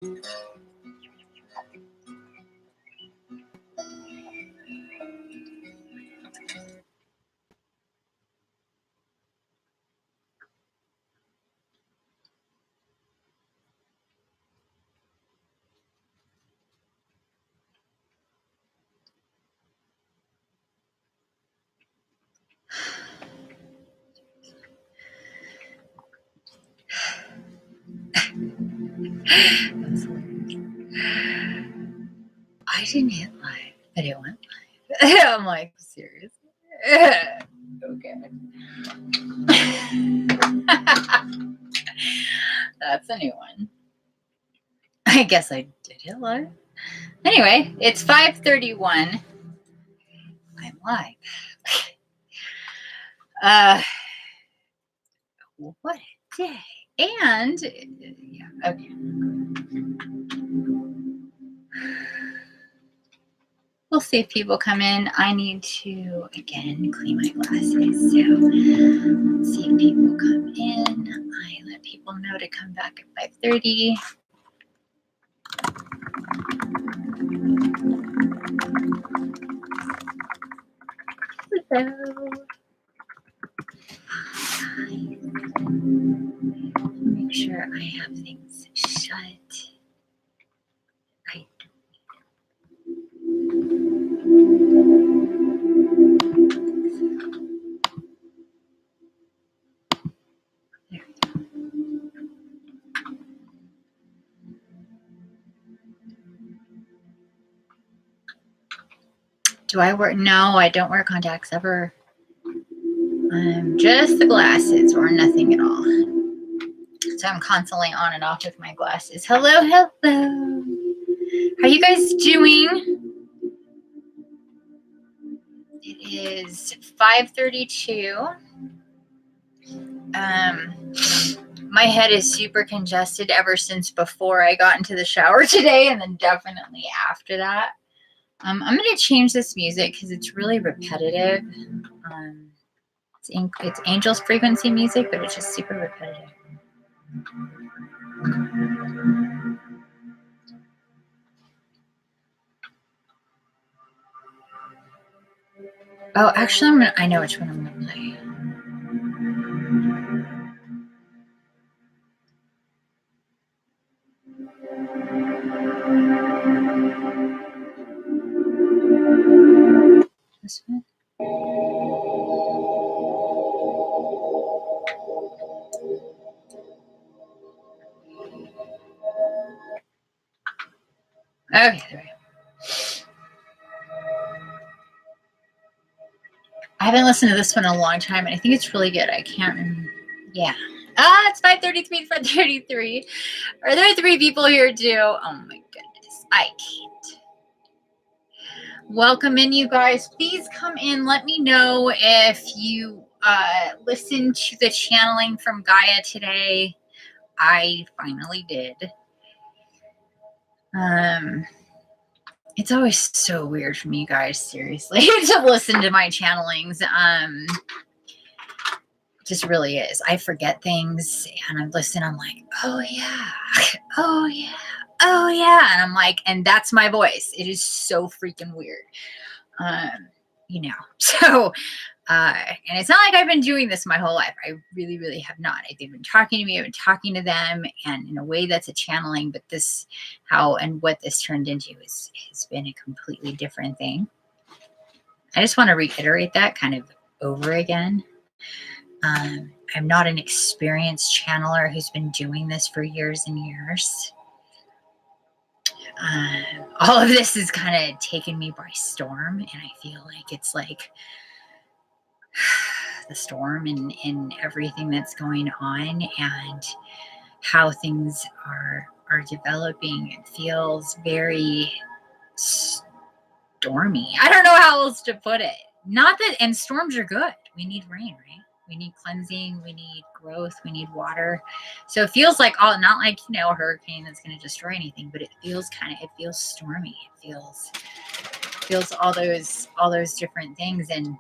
I didn't hit live, but it went live. I'm like, seriously? Okay. That's a new one. I guess I did hit live. Anyway, it's 5:31. I'm live. What a day. And yeah, okay. We'll see if people come in. I need to, again, clean my glasses. So let's see if people come in. I let people know to come back at 5:30. Hello. Make sure I have things shut. I There we go. Do I wear? No, I don't wear contacts ever. Just the glasses or nothing at all. So I'm constantly on and off with my glasses. Hello, hello. How you guys doing? It is 5:32. My head is super congested ever since before I got into the shower today, and then definitely after that. I'm going to change this music because it's really repetitive. It's Angels frequency music, but it's just super repetitive. Oh, actually, I know which one I'm going to play. This one? Okay, there we go. I haven't listened to this one in a long time, and I think it's really good. I can't remember. Yeah. It's 5:33, 5:33. Are there 3 people here too? Oh my goodness. I can't. Welcome in, you guys. Please come in. Let me know if you listened to the channeling from Gaia today. I finally did. It's always so weird for me, guys, seriously, to listen to my channelings. Just really is. I forget things and I listen, I'm like, oh yeah, oh yeah, oh yeah. And I'm like, and that's my voice. It is so freaking weird. You know, so and it's not like I've been doing this my whole life. I really, really have not. They've been talking to me, I've been talking to them, and in a way that's a channeling, but this, how and what this turned into has been a completely different thing. I just want to reiterate that kind of over again. I'm not an experienced channeler who's been doing this for years and years. All of this has kind of taken me by storm, and I feel like it's like the storm in everything that's going on and how things are developing. It feels very stormy. I don't know how else to put it. Not that, and storms are good. We need rain, right? We need cleansing, we need growth, we need water. So it feels like all, not like, you know, a hurricane that's going to destroy anything, but it feels stormy. It feels all those different things. And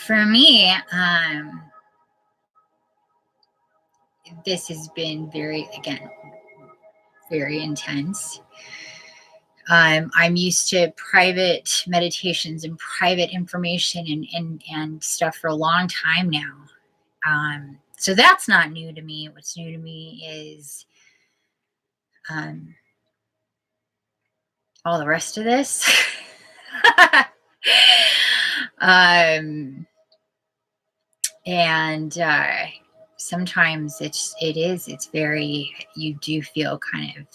for me, this has been very, again, very intense. I'm used to private meditations and private information and stuff for a long time now. So that's not new to me. What's new to me is all the rest of this. And sometimes it's very, you do feel kind of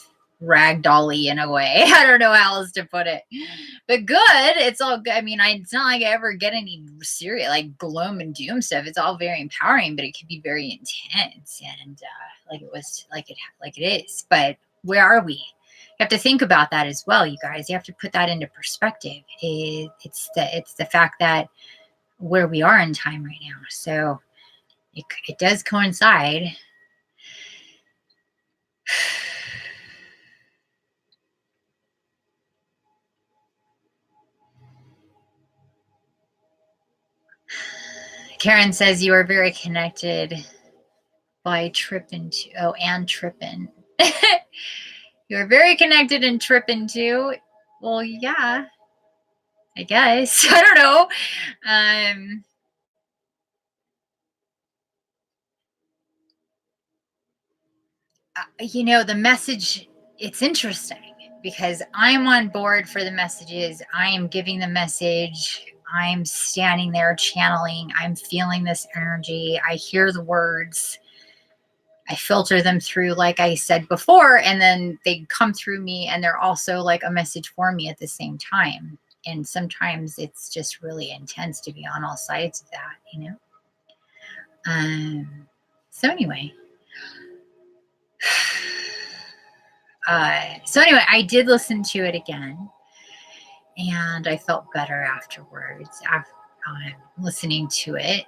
ragdolly in a way. I don't know how else to put it, but good. It's all good. I mean, it's not like I ever get any serious, like gloom and doom stuff. It's all very empowering, but it can be very intense and like it is. But where are we? You have to think about that as well, you guys. You have to put that into perspective. It's the fact that where we are in time right now. So it does coincide. Karen says you are very connected by tripping too. Oh, and tripping. You are very connected and tripping too. Well, yeah, I guess. I don't know. You know, the message, it's interesting because I'm on board for the messages. I am giving the message. I'm standing there channeling. I'm feeling this energy. I hear the words. I filter them through, like I said before, and then they come through me and they're also like a message for me at the same time. And sometimes it's just really intense to be on all sides of that, you know? So anyway, I did listen to it again and I felt better afterwards. After listening to it,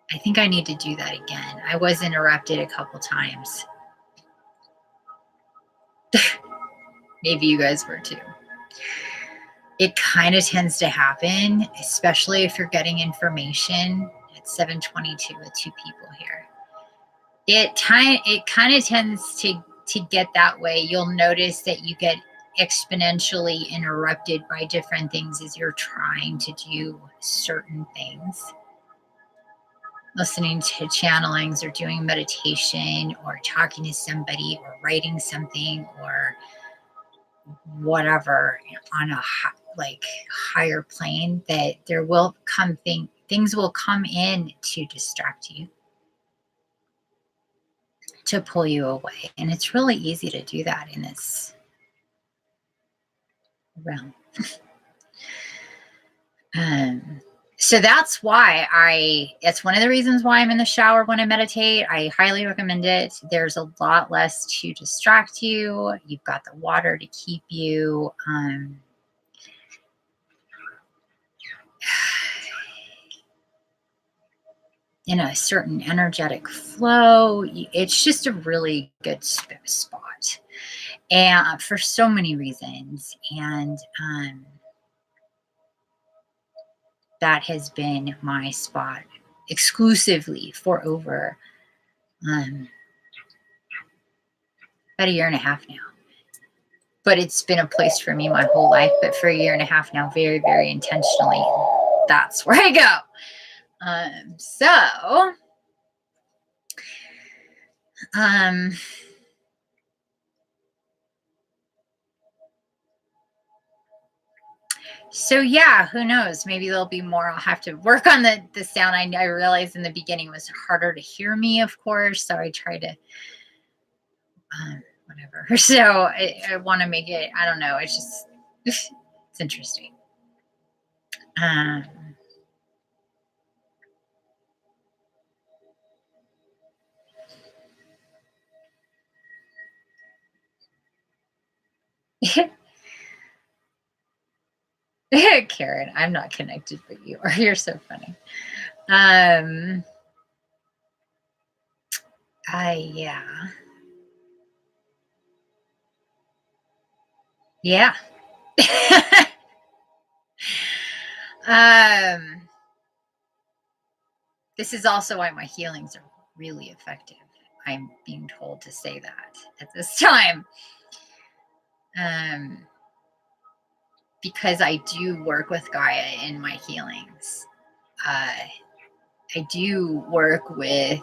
I think I need to do that again. I was interrupted a couple times. Maybe you guys were too. It kind of tends to happen, especially if you're getting information at 7:22 with two people here. It kind of tends to get that way. You'll notice that you get exponentially interrupted by different things as you're trying to do certain things. Listening to channelings or doing meditation or talking to somebody or writing something or whatever on a higher plane, that there will come things will come in to distract you, to pull you away. And it's really easy to do that in this realm. So that's why it's one of the reasons why I'm in the shower when I meditate. I highly recommend it. There's a lot less to distract you. You've got the water to keep you in a certain energetic flow. It's just a really good spot, and for so many reasons. And that has been my spot exclusively for over about a year and a half now. But it's been a place for me my whole life. But for a year and a half now, very, very intentionally, that's where I go. So yeah, who knows? Maybe there'll be more. I'll have to work on the sound. I realized in the beginning it was harder to hear me, of course. So I tried to whatever. So I want to make it, I don't know. It's just, it's interesting. Karen, I'm not connected, but you are. You're so funny. Yeah. Yeah. This is also why my healings are really effective. I'm being told to say that at this time. Because I do work with Gaia in my healings. I do work with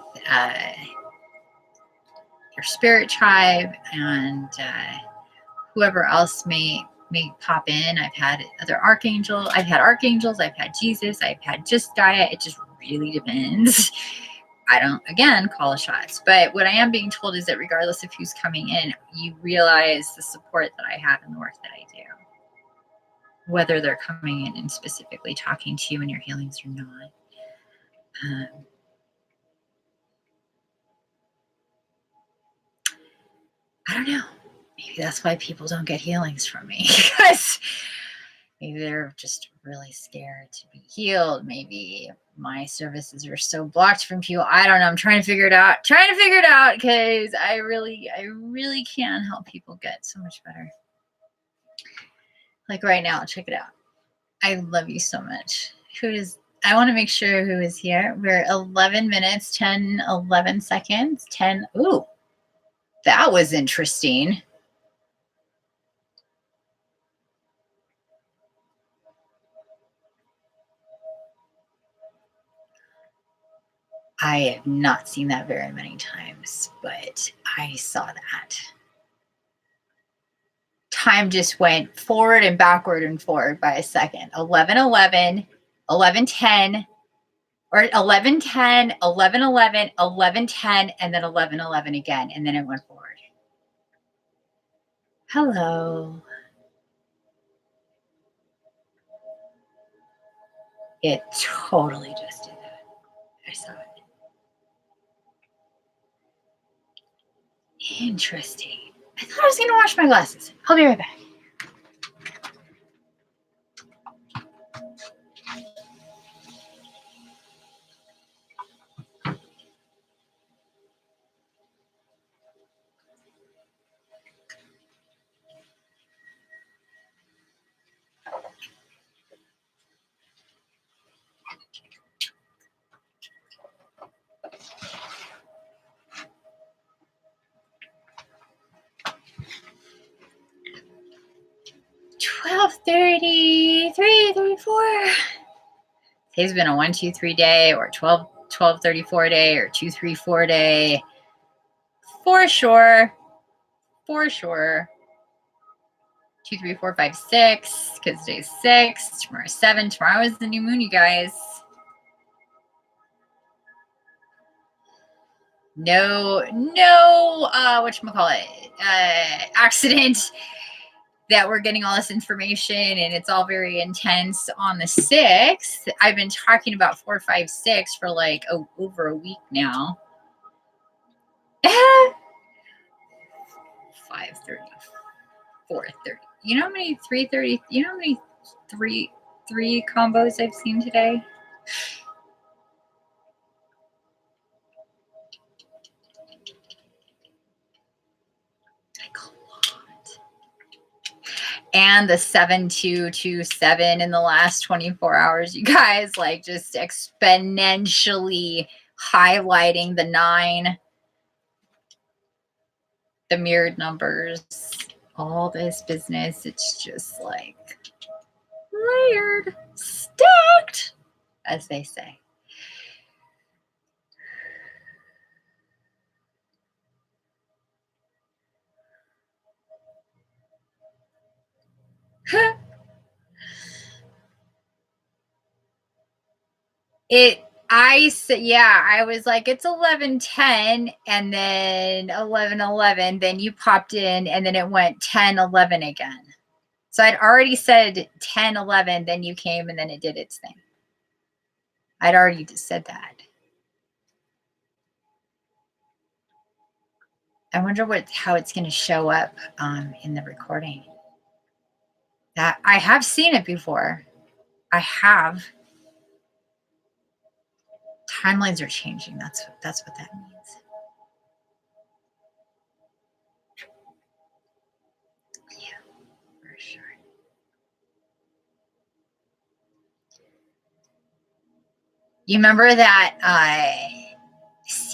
your spirit tribe and whoever else may pop in. I've had other archangels. I've had Jesus. I've had just Gaia. It just really depends. I don't, again, call the shots. But what I am being told is that regardless of who's coming in, you realize the support that I have in the work that I do. Whether they're coming in and specifically talking to you in your healings or not. I don't know. Maybe that's why people don't get healings from me. Because maybe they're just really scared to be healed. Maybe my services are so blocked from people. I don't know. I'm trying to figure it out. Because I really can help people get so much better. Like right now, check it out. I love you so much. I want to make sure who is here. We're 11 minutes, 10, 11 seconds, 10. Ooh, that was interesting. I have not seen that very many times, but I saw that. Time just went forward and backward and forward by a second. 11:11, 11:10, or 11:10, 11:11, 11:10, and then 11:11 again, and then it went forward. Hello. It totally just did that. I saw it. Interesting. I thought I was going to wash my glasses. I'll be right back. Today's been a 1-2-3 day, or 12-34 day, or 2-3-4 day. For sure. 2, 3, 4, 5, 6. Because today's 6. Tomorrow's 7. Tomorrow is the new moon, you guys. No, whatchamacallit, accident that we're getting all this information and it's all very intense on the 6th. I've been talking about 4, 5, 6 for like over a week now. 5:30, 4:30. You know how many 3:30? You know how many three combos I've seen today? Like a lot. And the 7-2-2-7 in the last 24 hours, you guys, like just exponentially highlighting the 9, the mirrored numbers, all this business. It's just like layered, stacked, as they say. I was like, it's 11:10 and then 11:11. Then you popped in and then it went 10:11 again. So I'd already said 10:11, then you came and then it did its thing. I'd already just said that. I wonder how it's going to show up in the recording. That I have seen it before. I have. Timelines are changing. That's what that means. Yeah, for sure. You remember that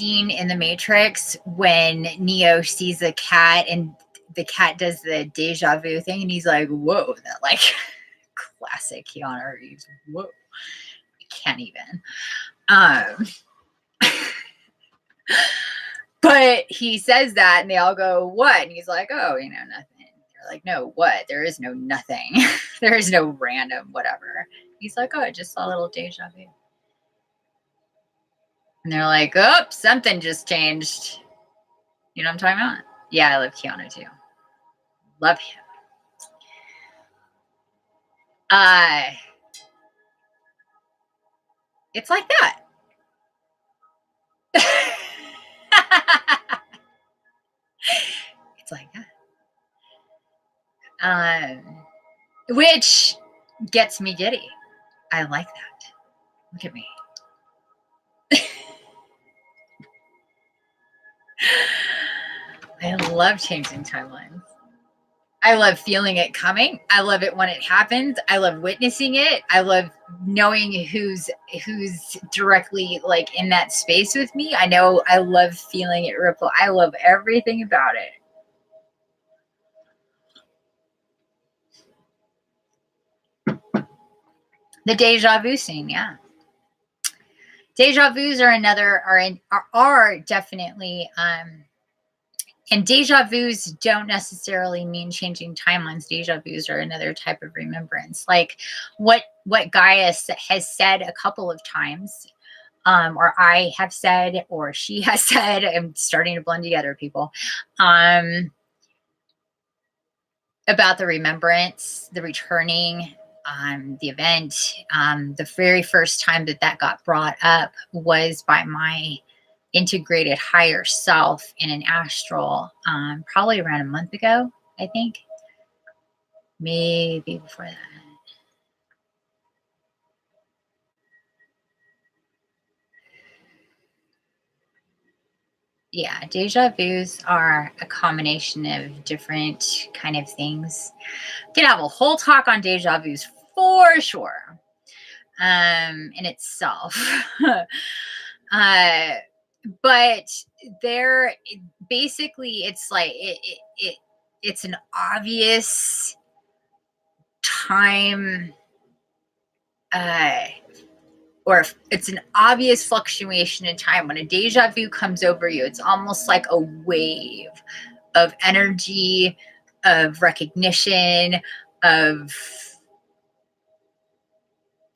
scene in the Matrix when Neo sees a cat and the cat does the deja vu thing and he's like, whoa, that like classic Keanu Reeves. Whoa. I can't even. But he says that and they all go, what? And he's like, oh, you know, nothing. They're like, no, what? There is no nothing. There is no random whatever. He's like, oh, I just saw a little deja vu. And they're like, oh, something just changed. You know what I'm talking about? Yeah, I love Keanu too. Love him. It's like that. It's like that. Which gets me giddy. I like that. Look at me. I love changing timelines. I love feeling it coming. I love it when it happens. I love witnessing it. I love knowing who's directly like in that space with me. I know I love feeling it ripple. I love everything about it. The deja vu scene, yeah. Deja vus are definitely and deja vus don't necessarily mean changing timelines. Deja vus are another type of remembrance. Like what Gaia has said a couple of times, or I have said, or she has said, I'm starting to blend together, people, about the remembrance, the returning, the event. The very first time that got brought up was by my integrated higher self in an astral, probably around a month ago, I think. Maybe before that. Yeah, deja vus are a combination of different kind of things. We can have a whole talk on deja vus for sure, in itself. But they're basically, it's like it's an obvious time, or it's an obvious fluctuation in time. When a deja vu comes over you, it's almost like a wave of energy, of recognition, of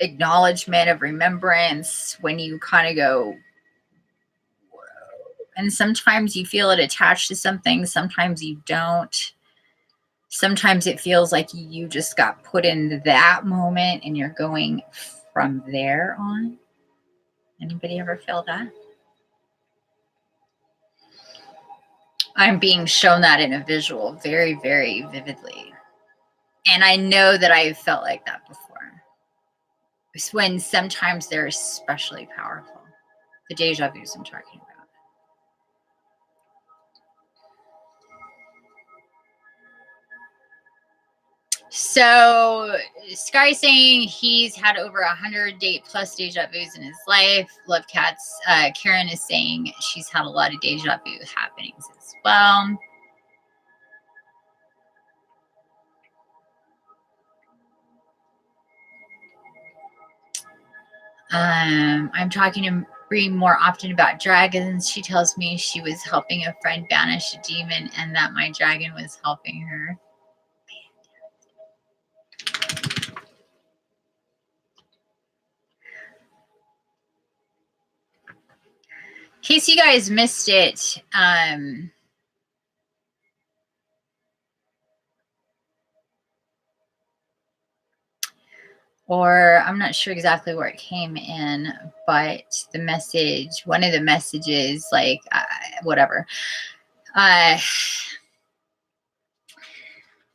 acknowledgement, of remembrance, when you kind of go, whoa. And sometimes you feel it attached to something, sometimes you don't. Sometimes it feels like you just got put in that moment and you're going from there on. Anybody ever feel that? I'm being shown that in a visual very, very vividly. And I know that I've felt like that before. It's when sometimes they're especially powerful. The deja vus I'm talking about. So Sky saying he's had over 100 plus deja vus in his life. Love cats. Karen is saying she's had a lot of deja vu happenings as well. I'm talking to Bree more often about dragons. She tells me she was helping a friend banish a demon and that my dragon was helping her. In case you guys missed it, or I'm not sure exactly where it came in, but the message, one of the messages, like whatever,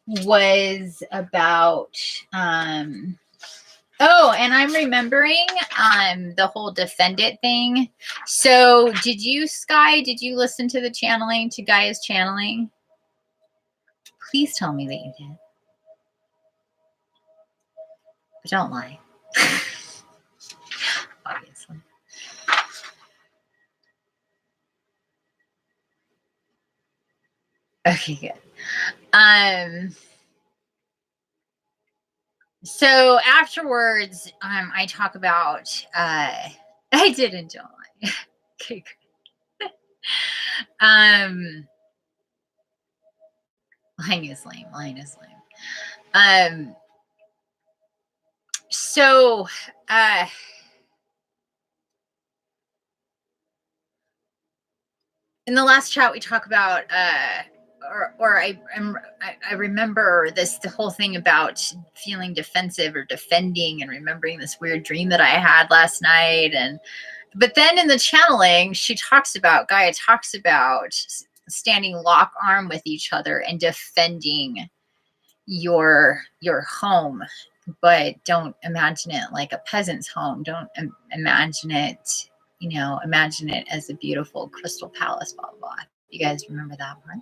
was about, oh, and I'm remembering the whole defend it thing. So did you, Sky, did you listen to the channeling, to Gaia's channeling? Please tell me that you did. But don't lie. Obviously. Okay, good. So afterwards, I talk about, I did enjoy. Okay, good. Lying is lame. Lying is lame. So, in the last chat, we talk about, I remember the whole thing about feeling defensive or defending, and remembering this weird dream that I had last night. But then in the channeling, Gaia talks about standing lock arm with each other and defending your home, but don't imagine it like a peasant's home. Don't imagine it, imagine it as a beautiful crystal palace, blah, blah, blah. You guys remember that part?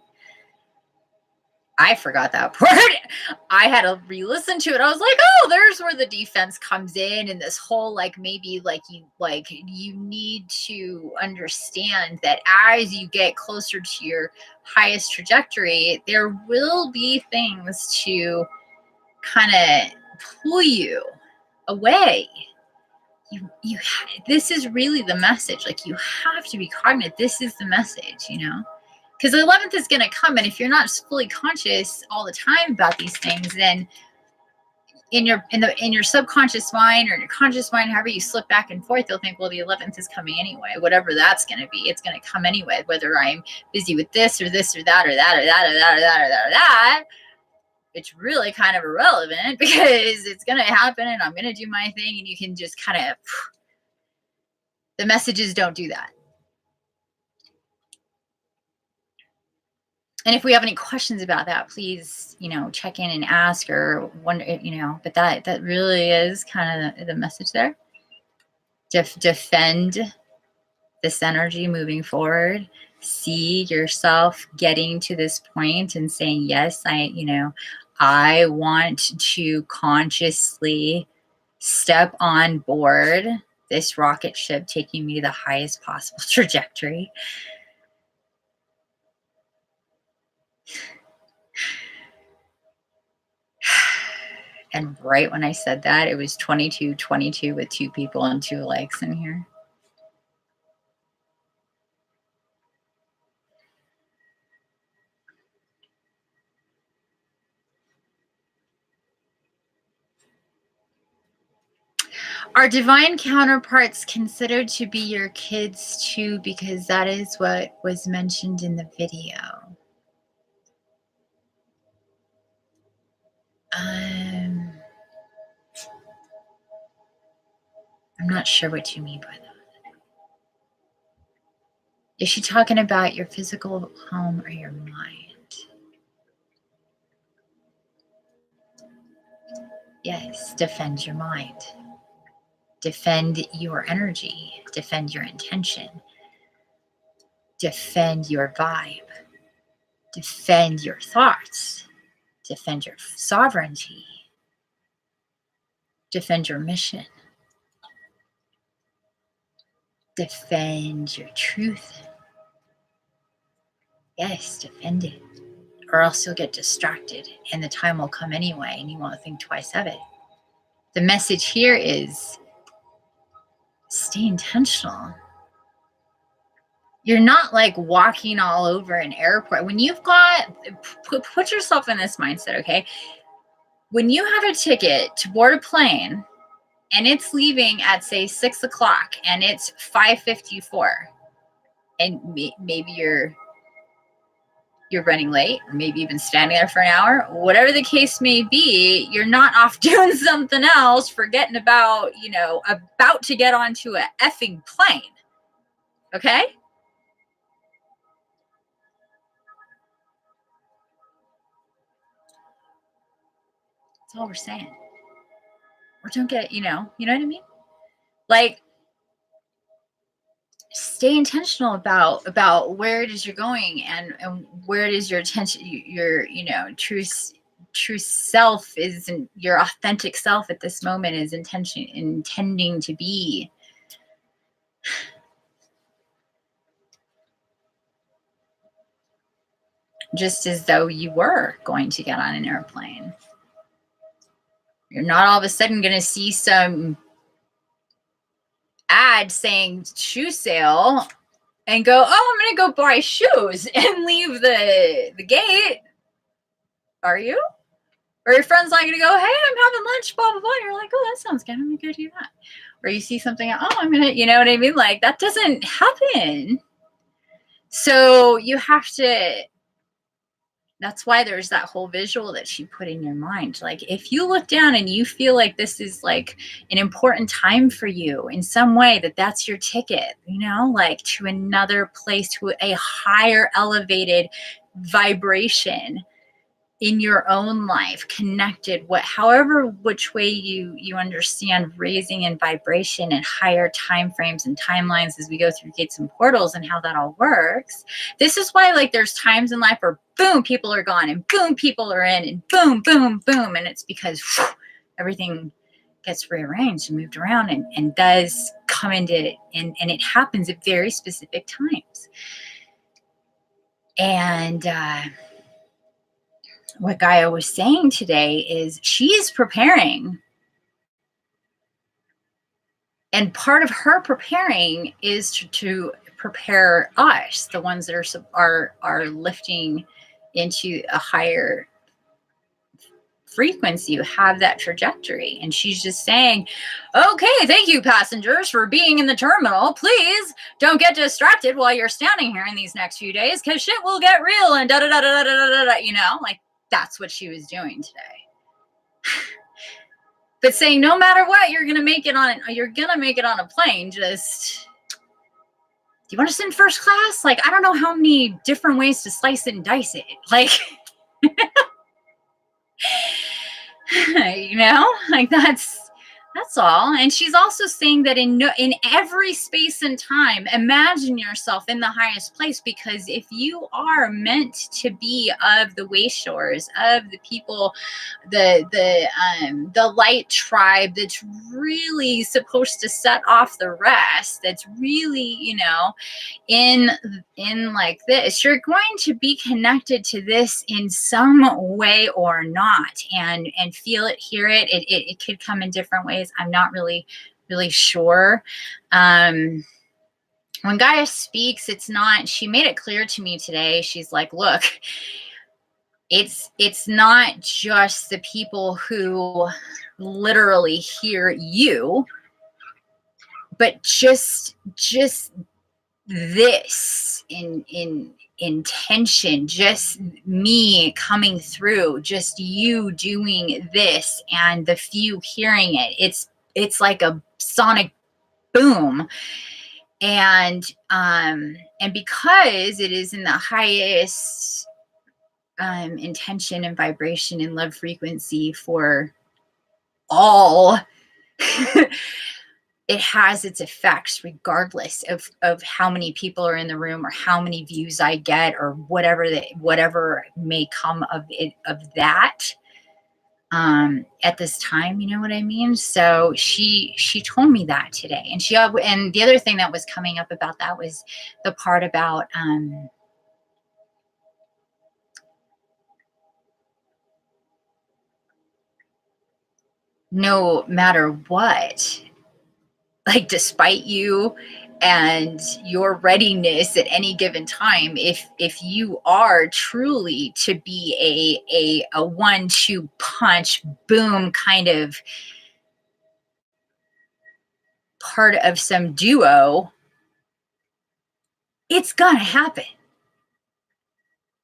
I forgot that part. I had to re-listen to it. I was like, oh, there's where the defense comes in, and this whole maybe you need to understand that as you get closer to your highest trajectory, there will be things to kind of pull you away. You this is really the message. You have to be cognizant. This is the message, because the 11th is going to come, and if you're not fully conscious all the time about these things, then in your subconscious mind or in your conscious mind, however you slip back and forth, you'll think, well, the 11th is coming anyway. Whatever that's going to be, it's going to come anyway, whether I'm busy with this or this or that or that or that or that or that or that or that. It's really kind of irrelevant, because it's going to happen, and I'm going to do my thing, and you can just kind of, the messages don't do that. And if we have any questions about that, please, check in and ask, or wonder, but that really is kind of the message there. Defend this energy moving forward. See yourself getting to this point and saying, yes, I want to consciously step on board this rocket ship taking me the highest possible trajectory. And right when I said that, it was 22 with 2 people and 2 likes in here. Are divine counterparts considered to be your kids too? Because that is what was mentioned in the video. I'm not sure what you mean by that. Is she talking about your physical home or your mind? Yes, defend your mind. Defend your energy. Defend your intention. Defend your vibe. Defend your thoughts. Defend your sovereignty. Defend your mission. Defend your truth. Yes, defend it. Or else you'll get distracted, and the time will come anyway, and you won't think twice of it. The message here is stay intentional. You're not walking all over an airport. When you've got, put yourself in this mindset, okay? When you have a ticket to board a plane and it's leaving at, say, 6 o'clock and it's 5:54, and maybe you're running late, or maybe you've been standing there for an hour, whatever the case may be, you're not off doing something else, forgetting about, about to get onto a effing plane. Okay? That's all we're saying. Or don't get, you know what I mean? Stay intentional about where it is you're going, and where it is your attention, your true self is, and your authentic self at this moment is intending to be. just as though you were going to get on an airplane. You're not all of a sudden going to see some ad saying shoe sale and go, oh, I'm going to go buy shoes and leave the gate. Are you? Or your friend's not going to go, hey, I'm having lunch, blah, blah, blah. You're like, oh, that sounds good. I'm going to go do that. Or you see something, oh, I'm going to, you know what I mean? Like, that doesn't happen. So you have to, that's why there's that whole visual that she put in your mind. Like, if you look down and you feel like this is like an important time for you in some way, that's your ticket, you know, like to another place, to a higher elevated vibration in your own life, connected, however, which way you understand raising in vibration and higher time frames and timelines as we go through gates and portals and how that all works. This is why, like, there's times in life where boom, people are gone, and boom, people are in, and boom, boom, boom. And it's because everything gets rearranged and moved around and does come into, and it happens at very specific times. And what Gaia was saying today is she's preparing. And part of her preparing is to prepare us, the ones that are lifting into a higher frequency, you have that trajectory. And she's just saying, okay, thank you, passengers, for being in the terminal. Please don't get distracted while you're standing here in these next few days, because shit will get real and da da da da da da da. You know, like, that's what she was doing today. But saying, no matter what, you're gonna make it on a plane. Just, do you want to sit in first class? Like, I don't know how many different ways to slice it and dice it. Like, you know, like, that's all. And she's also saying that in every space and time, imagine yourself in the highest place, because if you are meant to be of the way shores, of the people, the light tribe that's really supposed to set off the rest, that's really, you know, in like this, you're going to be connected to this in some way or not, and feel it, hear it. It could come in different ways. I'm not really sure. When Gaia speaks, it's not, she made it clear to me today. She's like, look, it's not just the people who literally hear you, but just this in intention, just me coming through, just you doing this, and the few hearing it. It's like a sonic boom. And because it is in the highest intention and vibration and love frequency for all, it has its effects regardless of how many people are in the room, or how many views I get, or whatever may come of it, of that at this time, you know what I mean? So she told me that today. And and the other thing that was coming up about that was the part about no matter what, like, despite you and your readiness at any given time, if you are truly to be a 1-2 punch boom kind of part of some duo, it's gonna happen,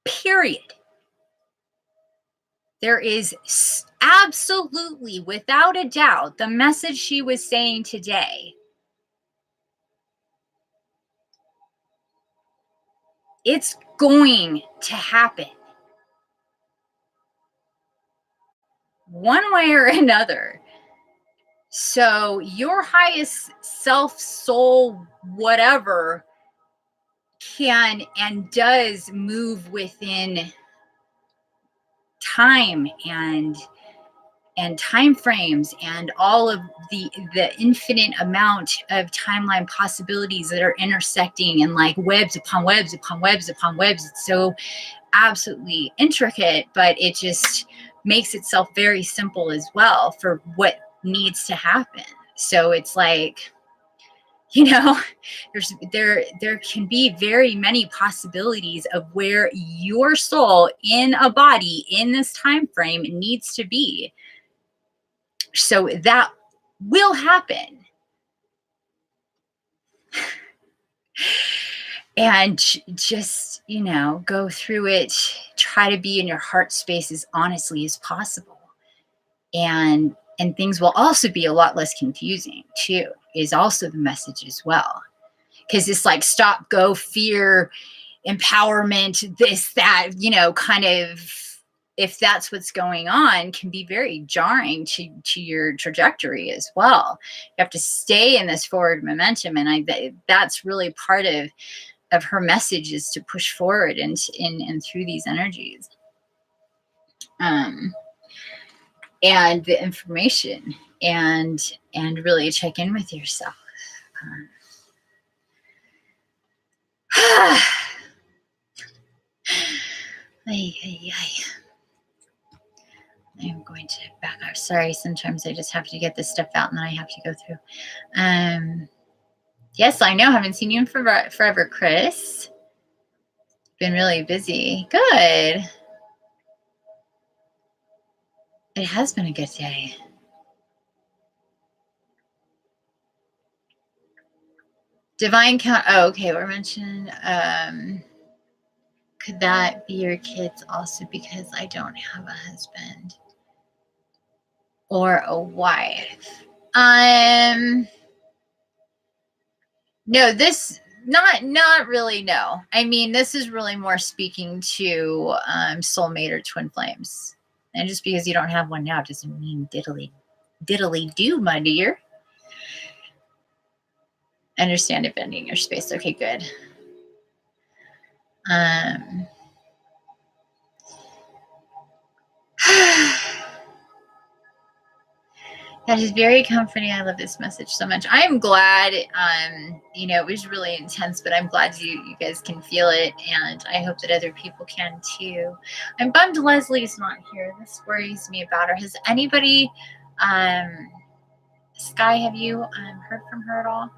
period. There is absolutely, without a doubt, the message she was saying today. It's going to happen one way or another. So your highest self, soul, whatever, can and does move within time and time frames, and all of the infinite amount of timeline possibilities that are intersecting, and like webs upon webs upon webs upon webs. It's so absolutely intricate, but it just makes itself very simple as well for what needs to happen. So it's like, you know, there can be very many possibilities of where your soul in a body in this time frame needs to be. So that will happen. And just, you know, go through it, try to be in your heart space as honestly as possible. And things will also be a lot less confusing too, is also the message as well. Because it's like stop, go, fear, empowerment, this, that, you know, kind of, if that's what's going on, can be very jarring to your trajectory as well. You have to stay in this forward momentum. And that's really part of her message, is to push forward and through these energies. And the information, and really check in with yourself. I'm going to back up. Sorry, sometimes I just have to get this stuff out and then I have to go through. Yes, I know. Haven't seen you in forever, Chris. Been really busy. Good. It has been a good day. Divine count. Oh, okay. We're mentioning, could that be your kids also, because I don't have a husband or a wife? No, this, not really, no. I mean, this is really more speaking to soulmate or twin flames. And just because you don't have one now doesn't mean diddly do, my dear. Understand it bending your space. Okay, good. That is very comforting. I love this message so much. I am glad, you know, it was really intense, but I'm glad you guys can feel it, and I hope that other people can too. I'm bummed Leslie's not here. This worries me about her. Has anybody, Sky, have you heard from her at all?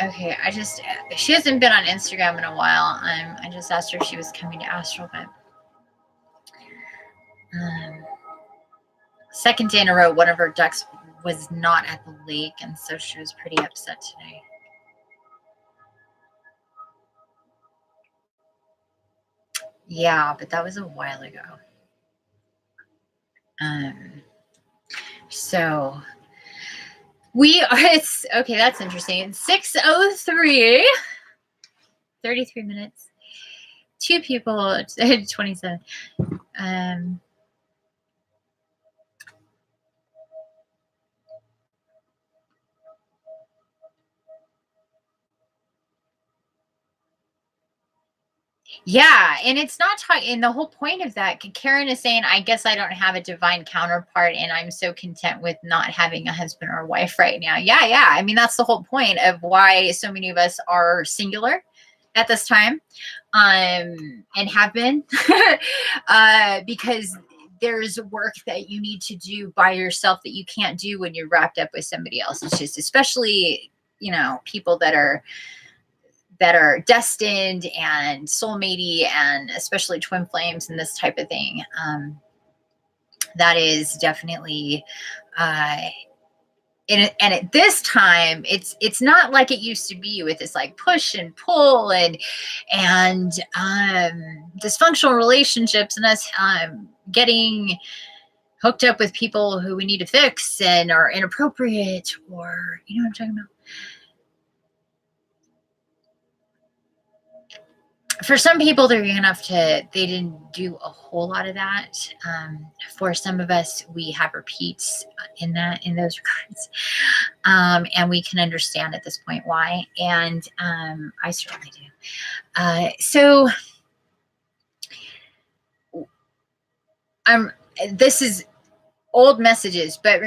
Okay, she hasn't been on Instagram in a while. I just asked her if she was coming to Astral, but second day in a row, one of her ducks was not at the lake, and so she was pretty upset today. Yeah, but that was a while ago. So we are, it's okay, that's interesting. It's 6:03, 33 minutes. 2 people, 27. Yeah, and it's not talking, and the whole point of that, Karen is saying, I guess I don't have a divine counterpart, and I'm so content with not having a husband or wife right now. Yeah. I mean, that's the whole point of why so many of us are singular at this time, and have been, because there's work that you need to do by yourself that you can't do when you're wrapped up with somebody else. It's just, especially, you know, people that are destined and soulmatey, and especially twin flames and this type of thing. That is definitely, and at this time, it's not like it used to be with this like push and pull and dysfunctional relationships, and us getting hooked up with people who we need to fix and are inappropriate, or, you know what I'm talking about. For some people, they're young enough to, they didn't do a whole lot of that. For some of us, we have repeats in those regards. And we can understand at this point why. And I certainly do. So this is old messages, but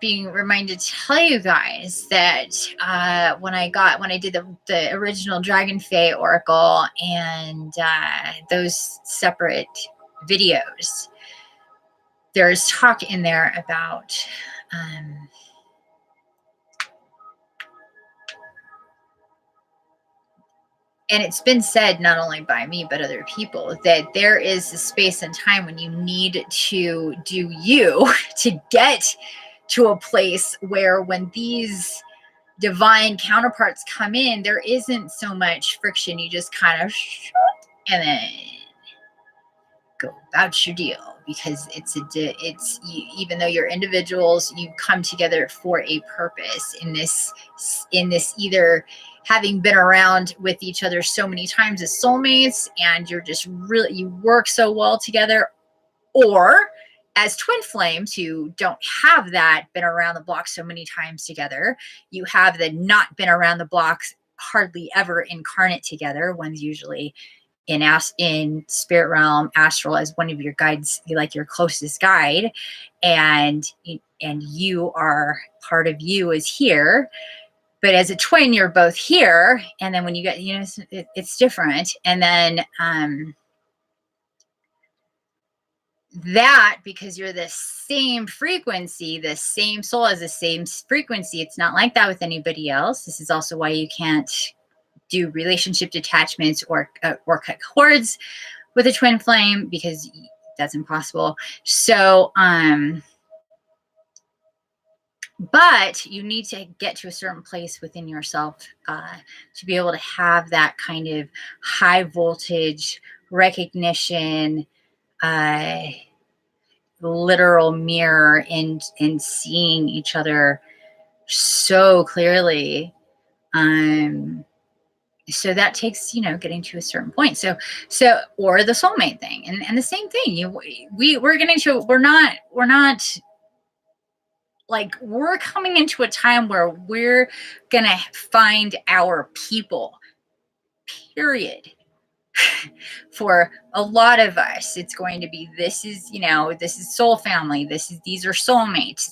being reminded to tell you guys that when I did the original Dragon Fae Oracle and those separate videos, there's talk in there about and it's been said not only by me but other people that there is a space and time when you need to do you to get to a place where when these divine counterparts come in, there isn't so much friction. You just kind of and then go about your deal, because it's even though you're individuals, you come together for a purpose in this either having been around with each other so many times as soulmates and you're just really, you work so well together, or as twin flames who don't have that been around the block so many times together. You have the not been around the blocks hardly ever incarnate together. One's usually in spirit realm, astral, as one of your guides, like your closest guide, and you are, part of you is here. But as a twin, you're both here, and then when you get, it's different. And then that, because you're the same frequency, the same soul has the same frequency. It's not like that with anybody else. This is also why you can't do relationship detachments or cut cords with a twin flame, because that's impossible. So but you need to get to a certain place within yourself to be able to have that kind of high voltage recognition, literal mirror in seeing each other so clearly. So that takes, getting to a certain point. So, or the soulmate thing, and the same thing. We're getting to, we're not like, we're coming into a time where we're gonna find our people. Period. For a lot of us, it's going to be, this is soul family. These are soulmates.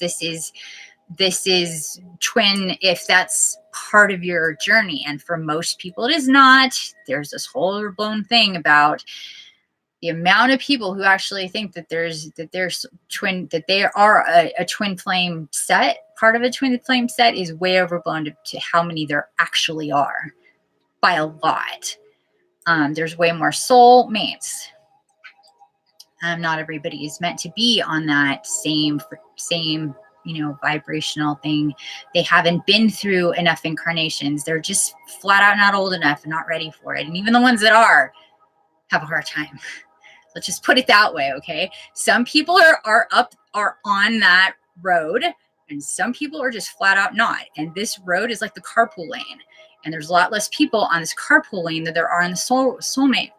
This is twin, if that's part of your journey. And for most people, it is not. There's this whole overblown thing about the amount of people who actually think that there's twin, that they are a twin flame set. Part of a twin flame set is way overblown to how many there actually are, by a lot. There's way more soul mates. Not everybody is meant to be on that same vibrational thing. They haven't been through enough incarnations. They're just flat out not old enough and not ready for it. And even the ones that are have a hard time. Let's just put it that way, okay? Some people are on that road, and some people are just flat out not. And this road is like the carpool lane. And there's a lot less people on this carpool lane than there are on the soulmate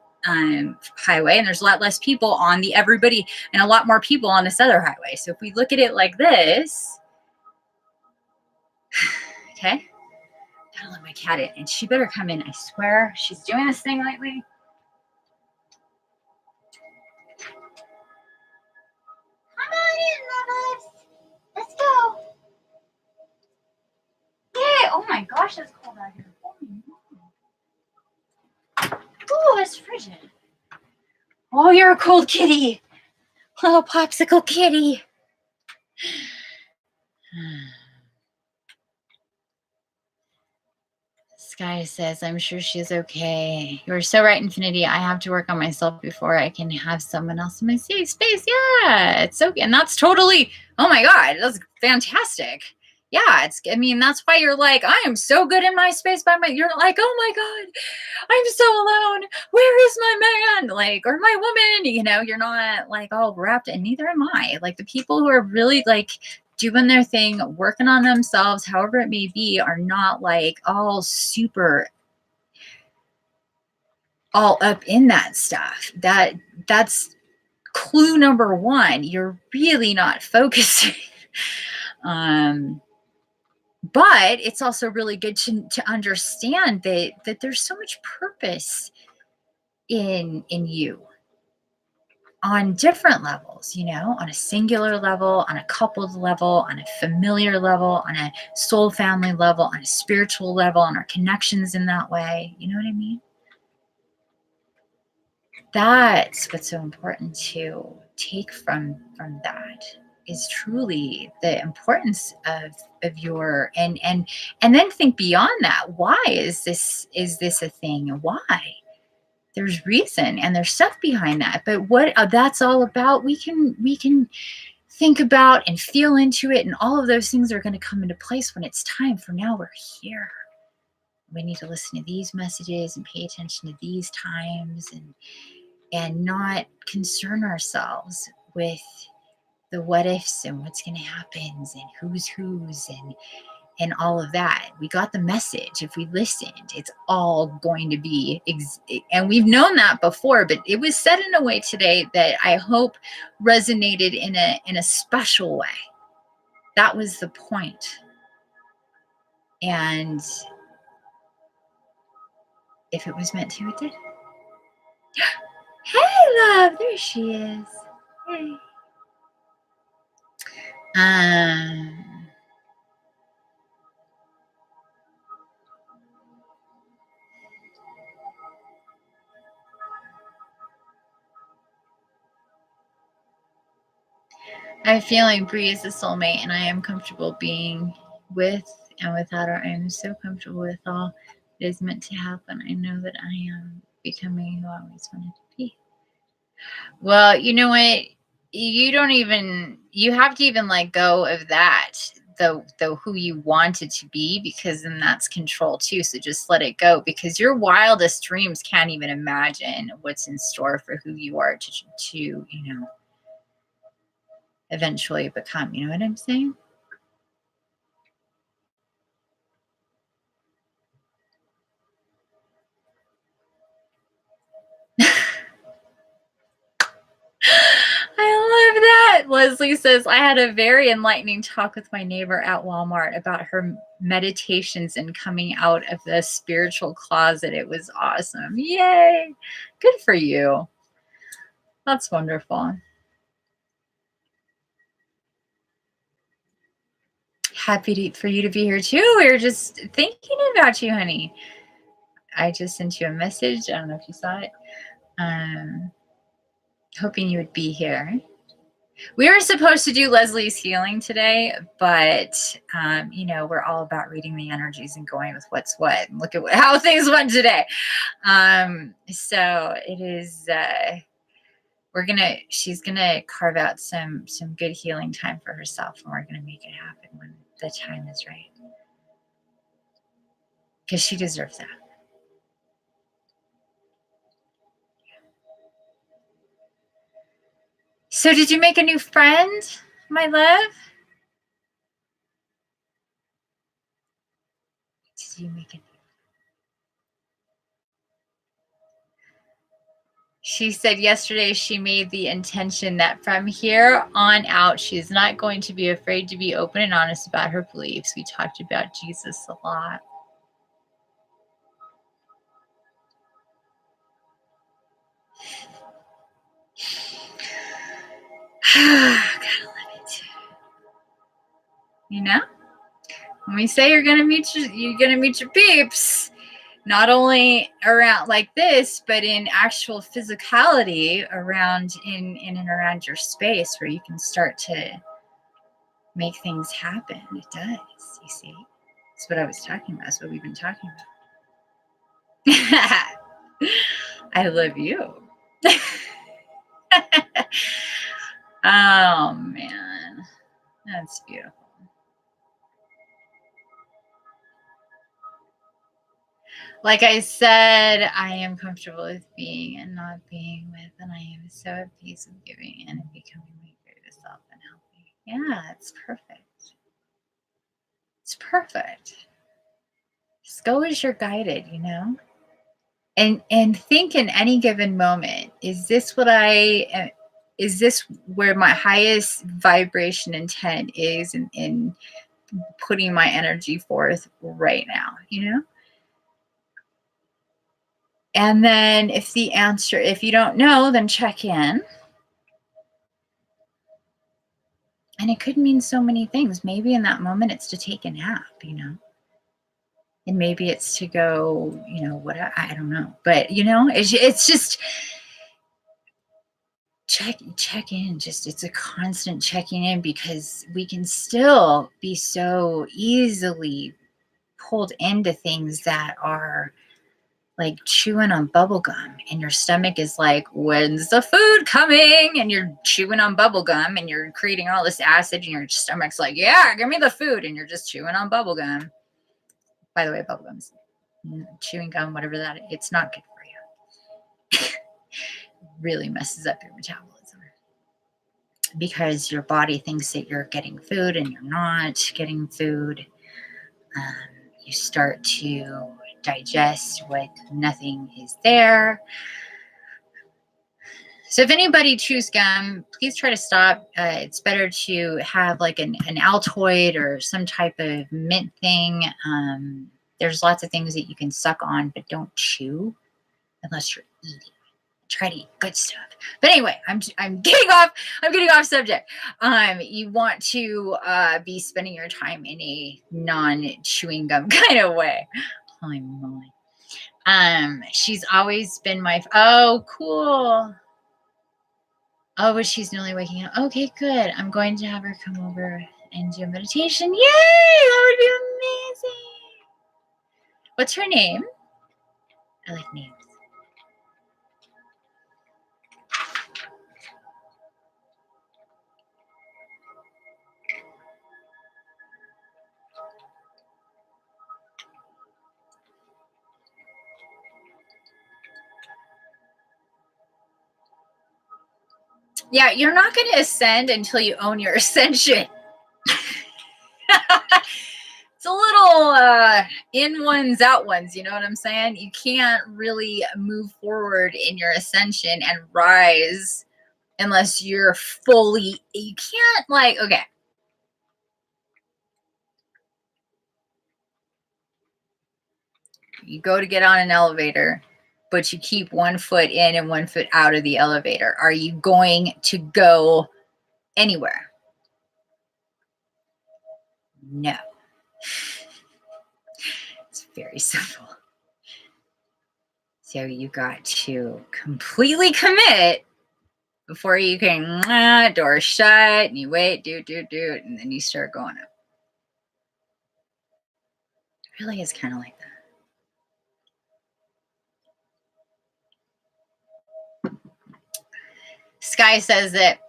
highway. And there's a lot less people on the everybody, and a lot more people on this other highway. So if we look at it like this, okay, gotta let my cat in, and she better come in. I swear, she's doing this thing lately. Come on in, loves. Let's go. Yeah. Oh my gosh, that's cold out here. Oh, it's frigid. Oh, you're a cold kitty. Little popsicle kitty. Sky says, I'm sure she's okay. You're so right, Infiniti. I have to work on myself before I can have someone else in my safe space. Yeah, it's okay. And that's totally, oh my God, that's fantastic. Yeah, that's why you're like, I am so good in my space you're like, oh my God, I'm so alone. Where is my man? Like, or my woman, you're not like all wrapped, and neither am I. Like, the people who are really like doing their thing, working on themselves, however it may be, are not like all super all up in that stuff. That's clue number one. You're really not focusing. But it's also really good to understand that there's so much purpose in you on different levels, you know, on a singular level, on a coupled level, on a familiar level, on a soul family level, on a spiritual level, on our connections in that way. You know what I mean? That's what's so important to take from that, is truly the importance of your and then think beyond that. Why is this a thing? Why? There's reason and there's stuff behind that. But what that's all about, we can think about and feel into it, and all of those things are going to come into place when it's time. For now, we're here. We need to listen to these messages and pay attention to these times, and not concern ourselves with the what ifs and what's going to happen and who's and all of that. We got the message. If we listened, it's all going to be, and we've known that before, but it was said in a way today that I hope resonated in a special way. That was the point. And if it was meant to, it did. Hey, love, there she is. Hey. I have a feeling Bree is the soulmate, and I am comfortable being with and without her. I am so comfortable with all that is meant to happen. I know that I am becoming who I always wanted to be. Well, you know what? You have to even let go of that, the who you wanted to be, because then that's control too. So just let it go, because your wildest dreams can't even imagine what's in store for who you are to you know, eventually become. You know what I'm saying? I love that. Leslie says, I had a very enlightening talk with my neighbor at Walmart about her meditations and coming out of the spiritual closet. It was awesome. Yay. Good for you. That's wonderful. Happy for you to be here too. We were just thinking about you, honey. I just sent you a message. I don't know if you saw it. Hoping you would be here. We were supposed to do Leslie's healing today, but you know, we're all about reading the energies and going with what's what. And look at how things went today. So it is. She's gonna carve out some good healing time for herself, and we're gonna make it happen when the time is right, because she deserves that. So, did you make a new friend, my love? Did you make a new? She said yesterday she made the intention that from here on out, she's not going to be afraid to be open and honest about her beliefs. We talked about Jesus a lot. Gotta love it. You know, when we say you're gonna meet your peeps, not only around like this, but in actual physicality around in and around your space, where you can start to make things happen. It does, you see. That's what I was talking about. That's what we've been talking about. I love you. Oh man, that's beautiful. Like I said, I am comfortable with being and not being with, and I am so at peace with giving and becoming my greatest self and healthy. Yeah, it's perfect. It's perfect. Just go as you're guided, you know? And think in any given moment, is this where my highest vibration intent is in putting my energy forth right now, you know? And then if you don't know, then check in. And it could mean so many things. Maybe in that moment it's to take a nap, you know? And maybe it's to go, you know, what, I don't know. But, you know, it's just check in. Just, it's a constant checking in, because we can still be so easily pulled into things that are like chewing on bubble gum, and your stomach is like, when's the food coming? And you're chewing on bubble gum and you're creating all this acid, and your stomach's like, yeah, give me the food, and you're just chewing on bubble gum. By the way, bubble gum's chewing gum, whatever that is, it's not good for you. Really messes up your metabolism, because your body thinks that you're getting food and you're not getting food. You start to digest what nothing is there. So if anybody chews gum, please try to stop. It's better to have like an Altoid or some type of mint thing. There's lots of things that you can suck on, but don't chew unless you're eating. Try to eat good stuff. But anyway, I'm getting off subject. You want to be spending your time in a non-chewing gum kind of way. Holy moly. She's always been oh, cool. Oh, but she's nearly waking up. Okay, good. I'm going to have her come over and do a meditation. Yay! That would be amazing. What's her name? I like names. Yeah, you're not going to ascend until you own your ascension. It's a little in ones, out ones. You know what I'm saying? You can't really move forward in your ascension and rise unless you're fully, you can't like, okay. You go to get on an elevator, but you keep 1 foot in and 1 foot out of the elevator. Are you going to go anywhere? No. It's very simple. So you got to completely commit before you can, door shut, and you wait, do, and then you start going up. It really is kind of like that. Sky says that,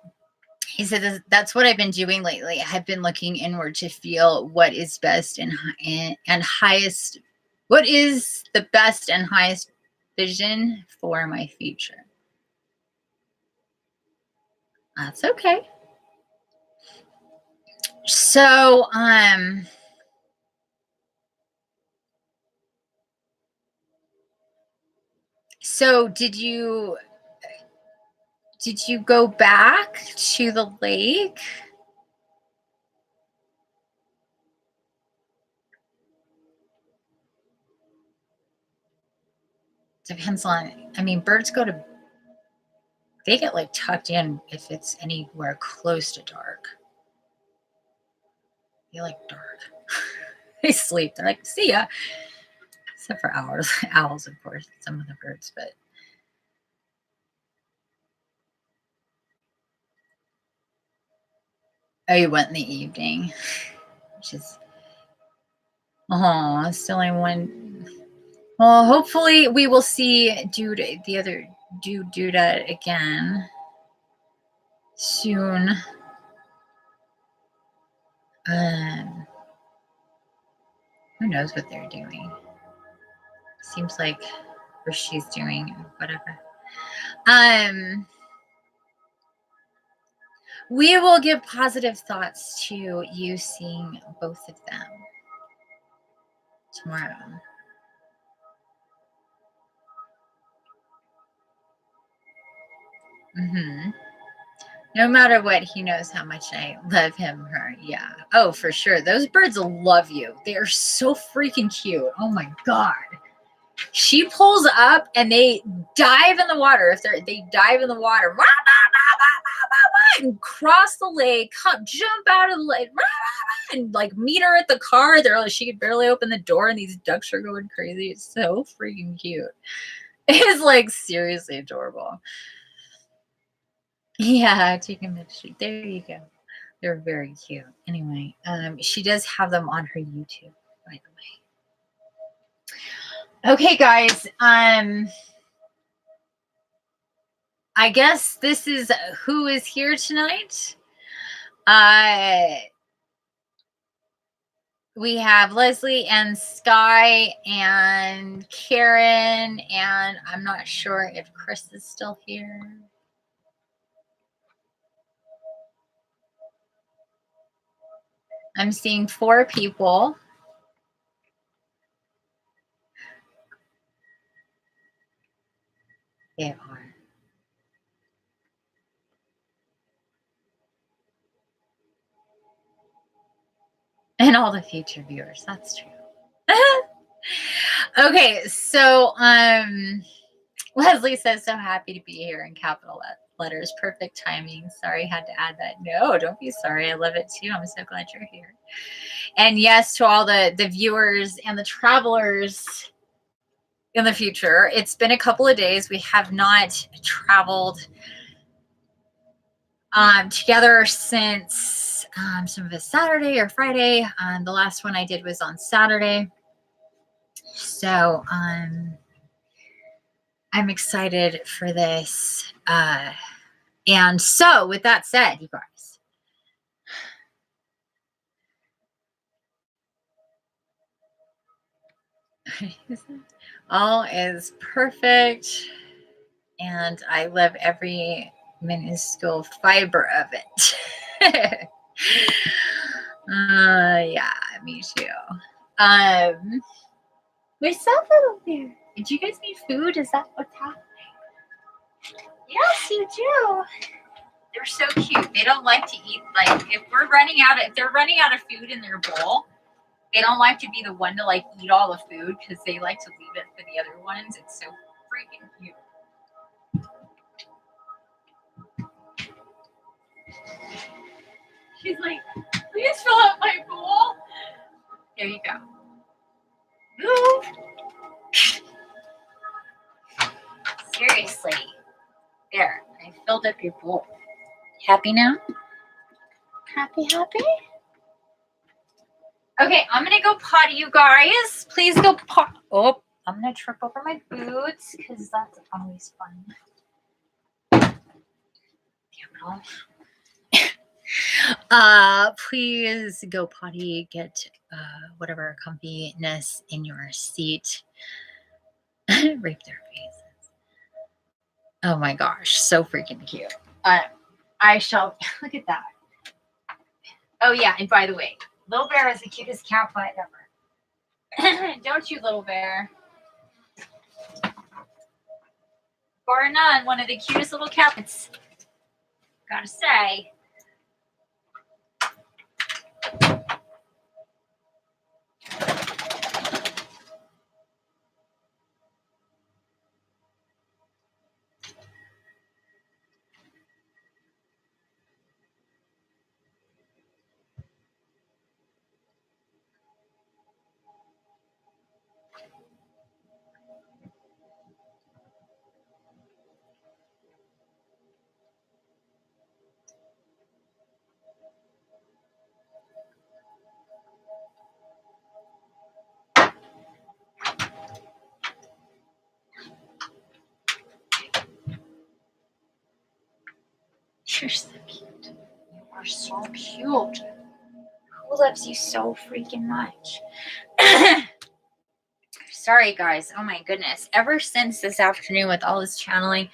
he said, that's what I've been doing lately. I've been looking inward to feel what is best and highest, what is the best and highest vision for my future. That's okay. So, so did you go back to the lake? Depends on, I mean, birds they get like tucked in if it's anywhere close to dark. They like dark. They sleep. They're like, see ya. Except for owls, of course, some of the birds, but. Oh, you went in the evening, which is, still only one. Well, hopefully we will see the other Duda again soon. Who knows what they're doing? Seems like, or she's doing, whatever. We will give positive thoughts to you seeing both of them tomorrow. Mm-hmm. No matter what, he knows how much I love him, her. Yeah. Oh, for sure. Those birds will love you. They are so freaking cute. Oh my God. She pulls up and they dive in the water. They dive in the water and cross the lake, jump out of the lake, and like meet her at the car. She could barely open the door, and these ducks are going crazy. It's so freaking cute. It's like seriously adorable. Yeah, chicken mixture. There you go. They're very cute. Anyway, she does have them on her YouTube, by the way. Okay, guys. I guess this is who is here tonight. We have Leslie and Sky and Karen, and I'm not sure if Chris is still here. I'm seeing 4 people. They are. And all the future viewers. That's true. Okay, so Leslie says, so happy to be here in capital letters. Perfect timing. Sorry, had to add that. No, don't be sorry. I love it too. I'm so glad you're here. And yes, to all the viewers and the travelers in the future. It's been a couple of days. We have not traveled together since some of us Saturday or Friday. The last one I did was on Saturday. So I'm excited for this. And so with that said, you guys, all is perfect. And I love every minuscule fiber of it. Yeah, me too. There's stuff over there. Do you guys need food? Is that what's happening? Yes, you do. They're so cute. They don't like to eat, like, if they're running out of food in their bowl, they don't like to be the one to like eat all the food because they like to leave it for the other ones. It's so freaking cute. She's like, please fill up my bowl. There you go. Move. Seriously. There, I filled up your bowl. Happy now? Happy? Okay, I'm gonna go potty, you guys. Please go potty. Oh, I'm gonna trip over my boots because that's always fun. Damn it all. Please go potty. Get whatever comfiness in your seat. Rape their faces. Oh my gosh, so freaking cute. I shall look at that. Oh yeah, and by the way, Little Bear is the cutest cat butt ever. Don't you, Little Bear? Bar none, one of the cutest little cats. Gotta say. You're so cute. You are so cute. Who loves you so freaking much? Sorry, guys. Oh my goodness. Ever since this afternoon with all this channeling,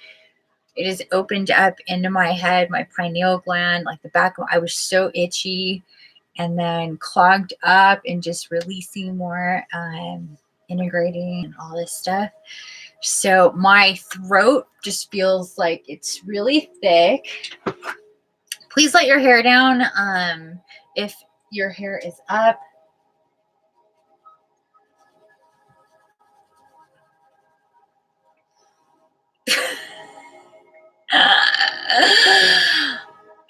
it has opened up into my head, my pineal gland, like the back of, I was so itchy and then clogged up and just releasing more, integrating and all this stuff. So my throat just feels like it's really thick. Please let your hair down. If your hair is up.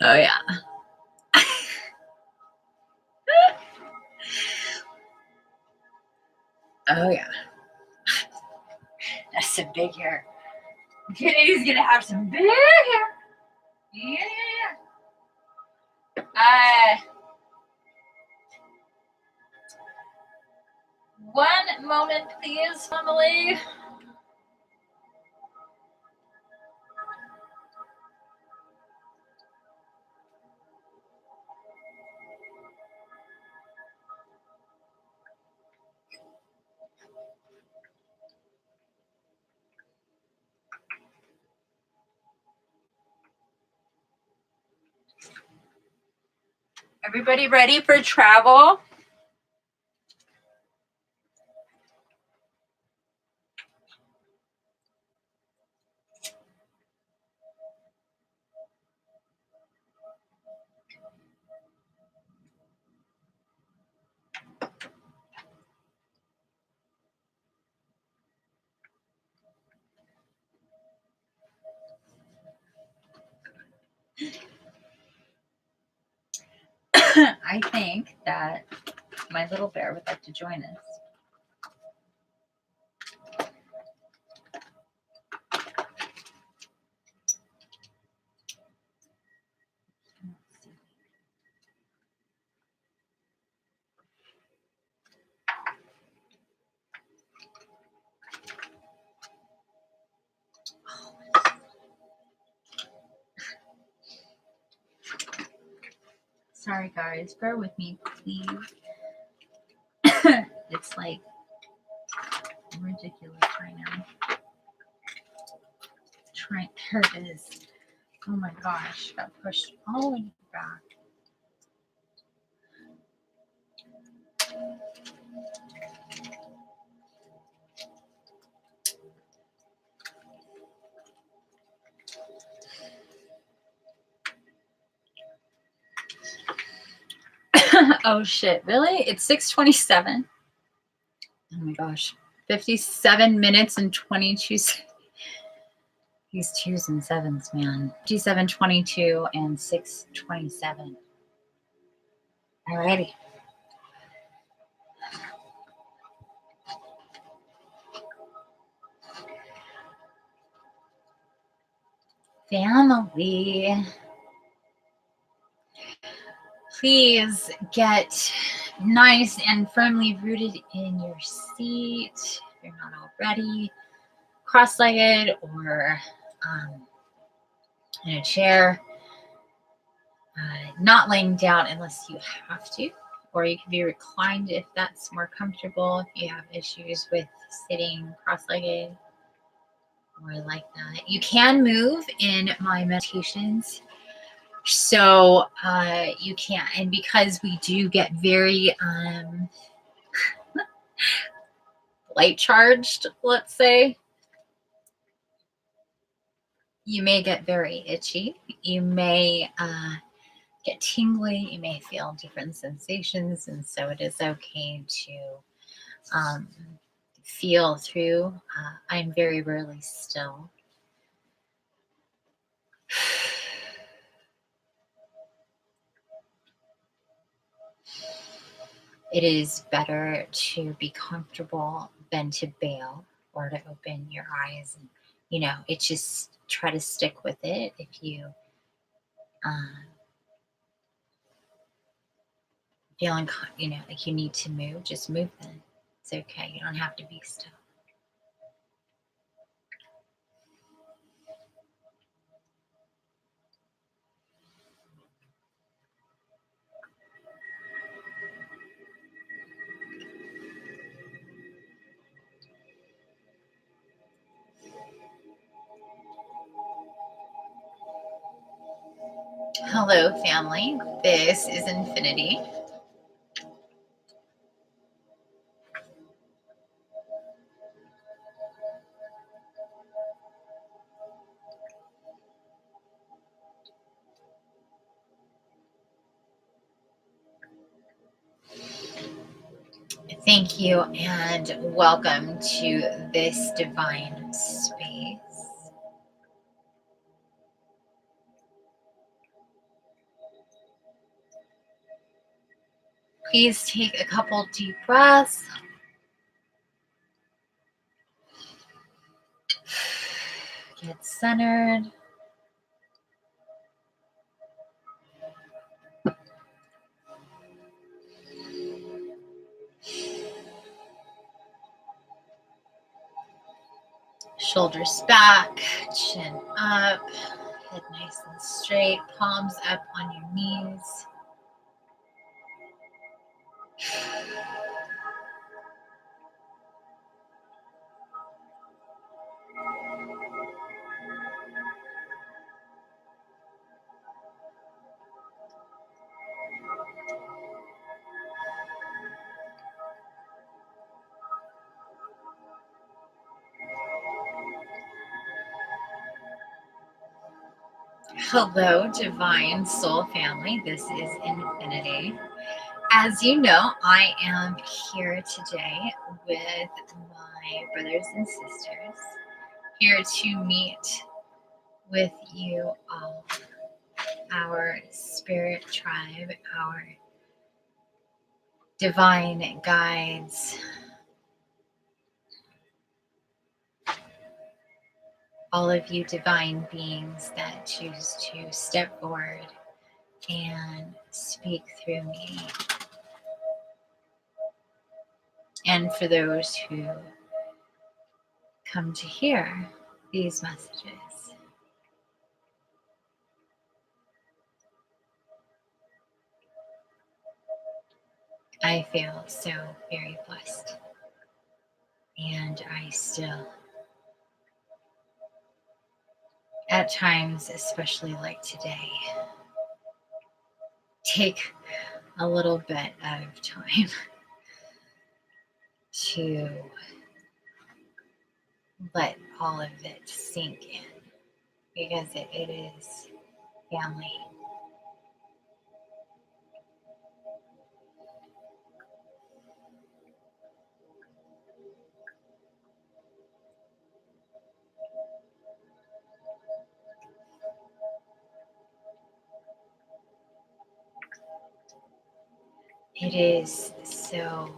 Oh yeah. Oh yeah. That's some big hair. He's gonna have some big hair. Yeah. One moment, please, family. Everybody ready for travel? I think that my little bear would like to join us. Sorry guys, bear with me, please. It's like ridiculous right now. There it is. Oh my gosh, got pushed all the way back. Oh shit, really? It's 6:27. Oh my gosh. 57 minutes and 22 seconds. These 2s and 7s, man. 57:22 and 6:27. Alrighty. Family. Please get nice and firmly rooted in your seat if you're not already. Cross-legged or in a chair. Not laying down unless you have to, or you can be reclined if that's more comfortable. If you have issues with sitting cross-legged or like that, you can move in my meditations. So you can, and because we do get very light charged, let's say, you may get very itchy. You may get tingly. You may feel different sensations, and so it is okay to feel through. I'm very rarely still. It is better to be comfortable than to bail or to open your eyes. And, you know, it's just try to stick with it. If you feeling, you know, like you need to move, just move then. It's okay. You don't have to be still. Hello, family. This is Infiniti. Thank you and welcome to this divine space. Please take a couple deep breaths. Get centered. Shoulders back, chin up, head nice and straight, palms up on your knees. Hello, Divine Soul Family. This is Infiniti. As you know, I am here today with my brothers and sisters, here to meet with you all, our spirit tribe, our divine guides, all of you divine beings that choose to step forward and speak through me. And for those who come to hear these messages, I feel so very blessed. And I still, at times, especially like today, take a little bit of time to let all of it sink in, because it is family. It is so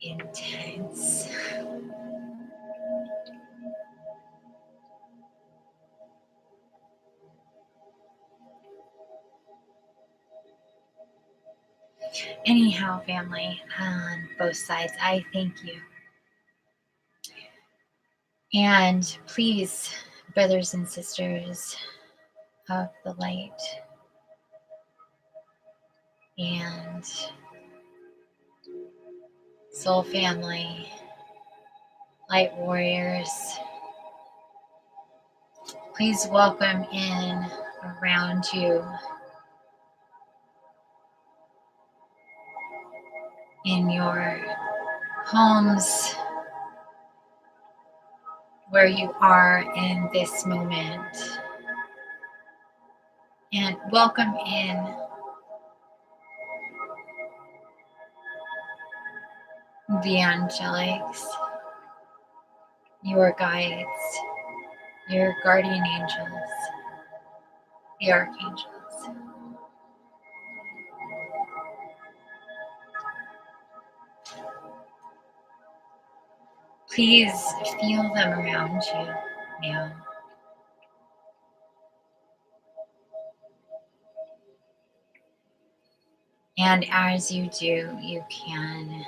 intense. Anyhow, family, on both sides, I thank you. And please, brothers and sisters of the light and soul family, light warriors, please welcome in around you, in your homes, where you are in this moment, and welcome in the angelics, your guides, your guardian angels, the archangels. Please feel them around you now. And as you do, you can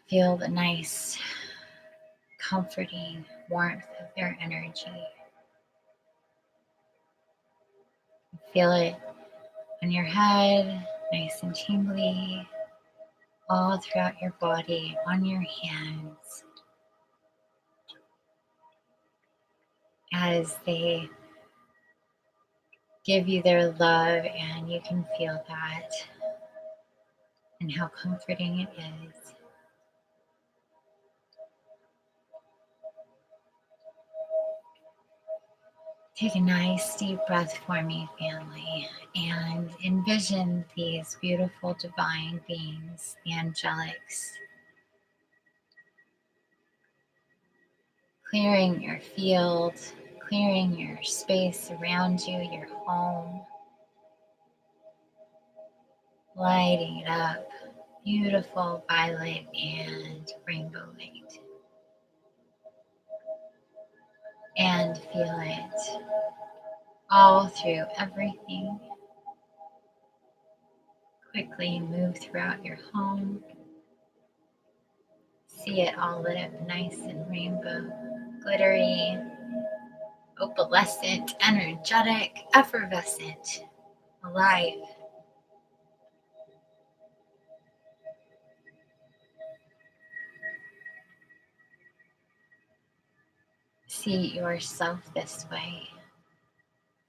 feel the nice, comforting warmth of their energy. Feel it on your head, nice and tingly, all throughout your body, on your hands, as they give you their love, and you can feel that and how comforting it is. Take a nice deep breath for me, family, and envision these beautiful divine beings, the angelics, clearing your field, clearing your space around you, your home, lighting it up, beautiful violet and rainbow light. And feel it all through everything. Quickly move throughout your home. See it all lit up nice and rainbow, glittery, opalescent, energetic, effervescent, alive. See yourself this way.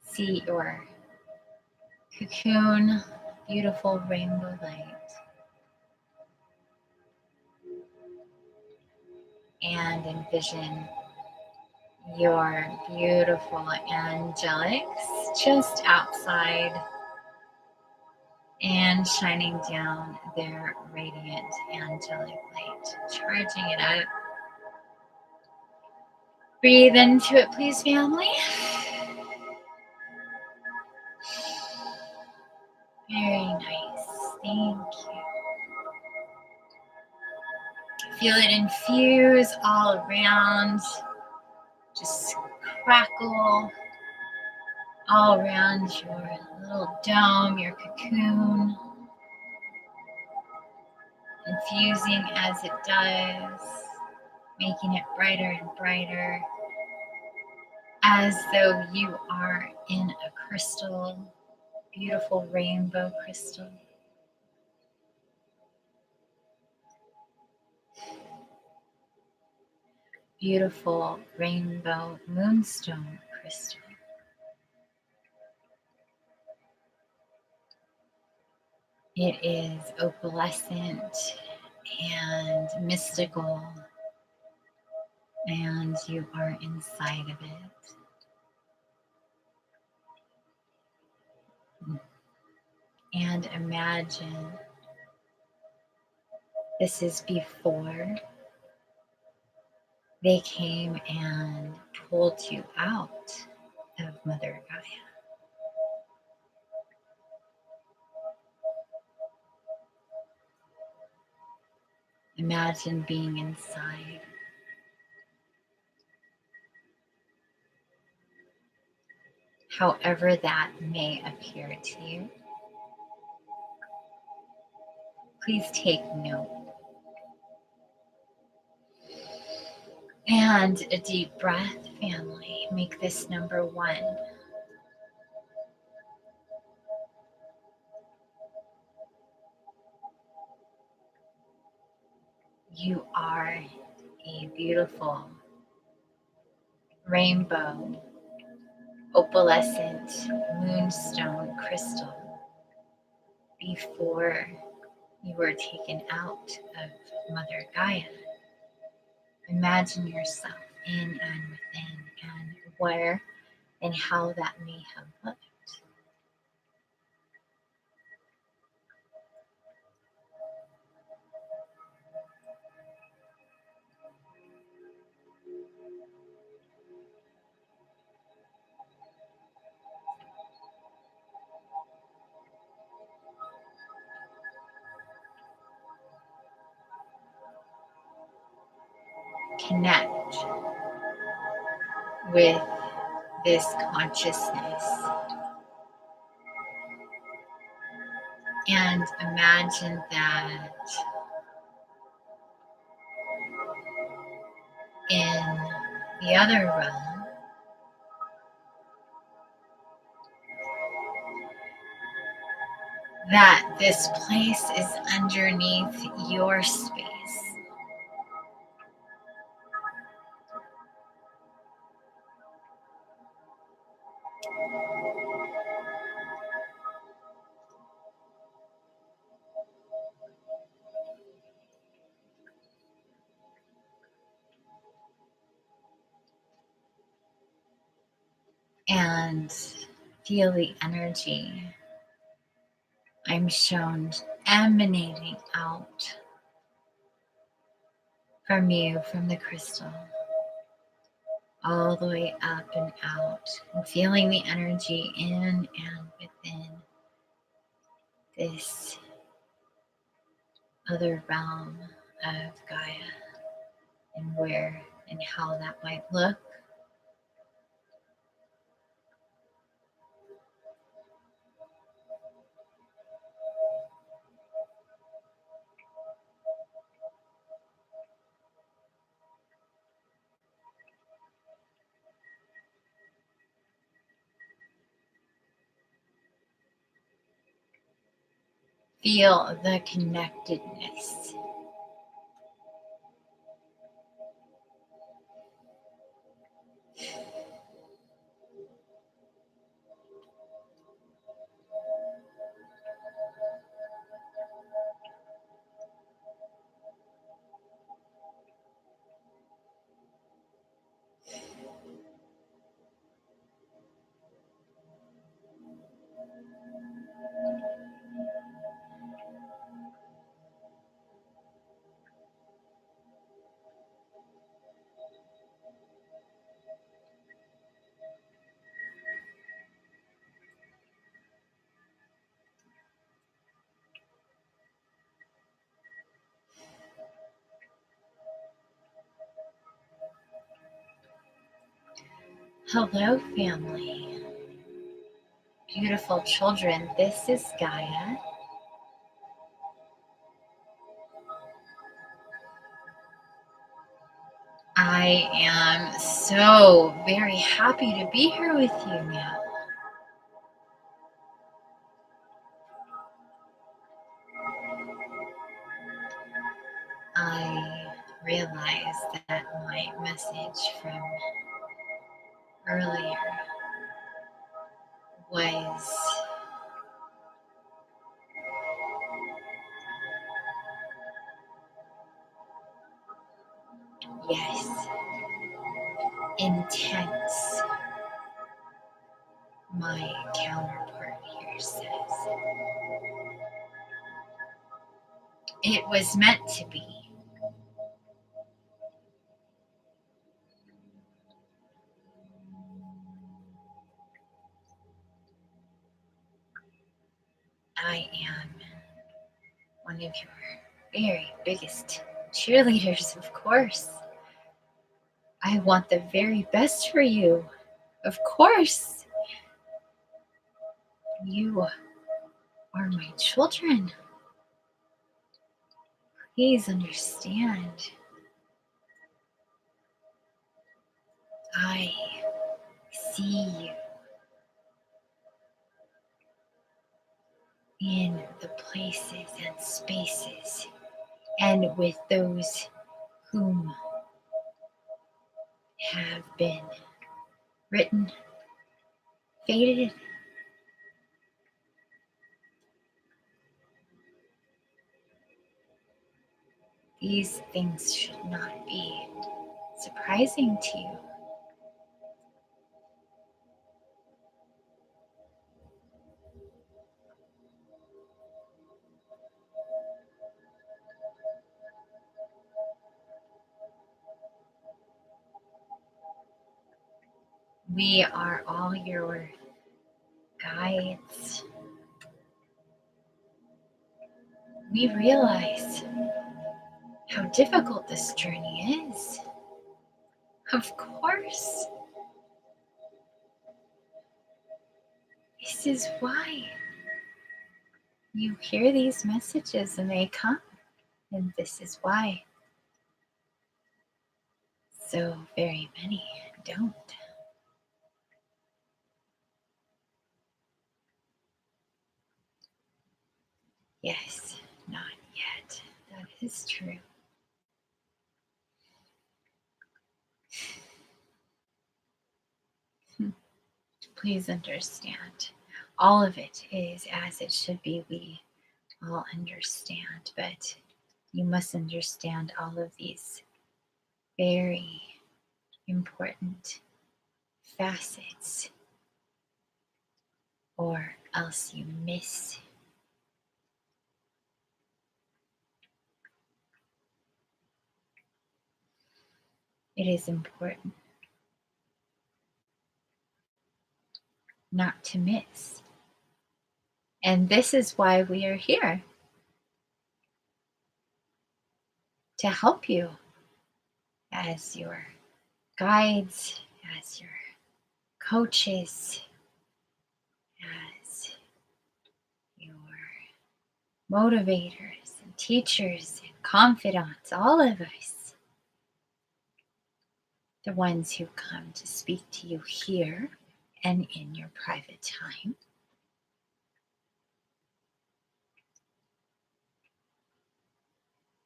See your cocoon, beautiful rainbow light. And envision your beautiful angelics just outside and shining down their radiant angelic light, charging it up. Breathe into it, please, family. Very nice. Thank you. Feel it infuse all around. Just crackle all around your little dome, your cocoon. Infusing as it does, making it brighter and brighter, as though you are in a crystal, beautiful rainbow crystal. Beautiful rainbow moonstone crystal. It is opalescent and mystical, and you are inside of it. And imagine this is before they came and pulled you out of Mother Gaia. Imagine being inside. However that may appear to you, please take note. And a deep breath, family. Make this number 1. You are a beautiful rainbow, opalescent moonstone crystal before you were taken out of Mother Gaia. Imagine yourself in and within, and where and how that may have looked. Connect with this consciousness and imagine that in the other realm, that this place is underneath your space. and feel the energy I'm shown emanating out from you, from the crystal, all the way up and out, and feeling the energy in and within this other realm of Gaia, and where and how that might look. Feel the connectedness. Hello, family. Beautiful children, this is Gaia. I am so very happy to be here with you now. I realize that my message from earlier was yes, intense. My counterpart here says it was meant to be. I am one of your very biggest cheerleaders, of course. I want the very best for you, of course. You are my children. Please understand. I see you in the places and spaces and with those whom have been written, fated. These things should not be surprising to you. We are all your guides. We realize how difficult this journey is. Of course. This is why you hear these messages and they come. And this is why so very many don't. Yes, not yet. That is true. Please understand. All of it is as it should be. We all understand, but you must understand all of these very important facets or else you miss. It is important not to miss. And this is why we are here, to help you as your guides, as your coaches, as your motivators and teachers and confidants, all of us, the ones who come to speak to you here and in your private time.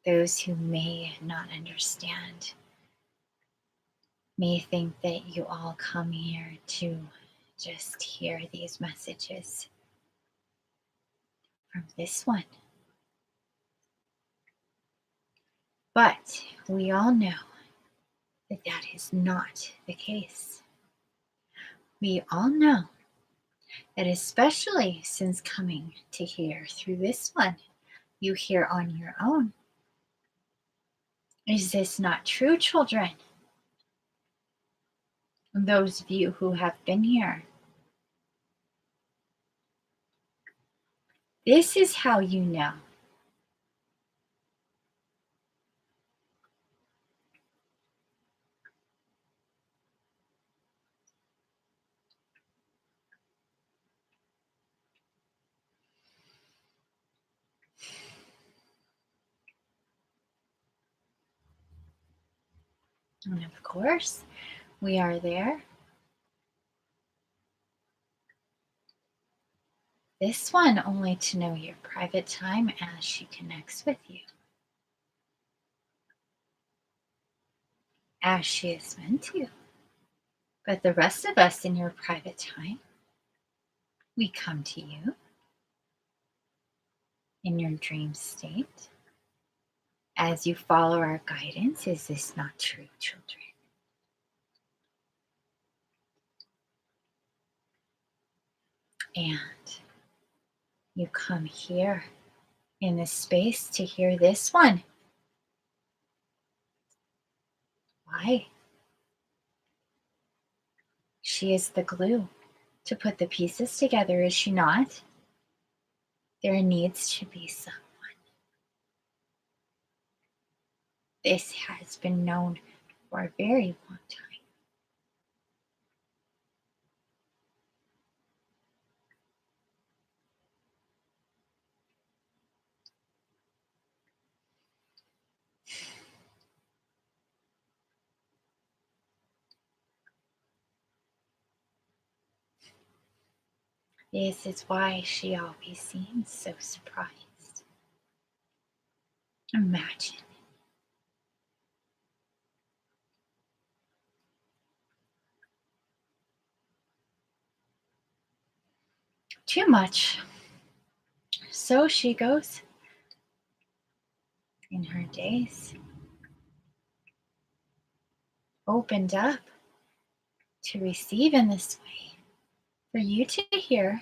Those who may not understand may think that you all come here to just hear these messages from this one. But we all know that that is not the case. We all know that, especially since coming to hear through this one, you hear on your own. Is this not true, children? Those of you who have been here, this is how you know. And of course, we are there. This one only to know your private time as she connects with you, as she is meant to. But the rest of us in your private time, we come to you in your dream state as you follow our guidance. Is this not true, children? And you come here in this space to hear this one. Why? She is the glue to put the pieces together, is she not? There needs to be someone. This has been known for a very long time. This is why she always seems so surprised. Imagine. Too much. So she goes in her days, opened up to receive in this way, for you to hear.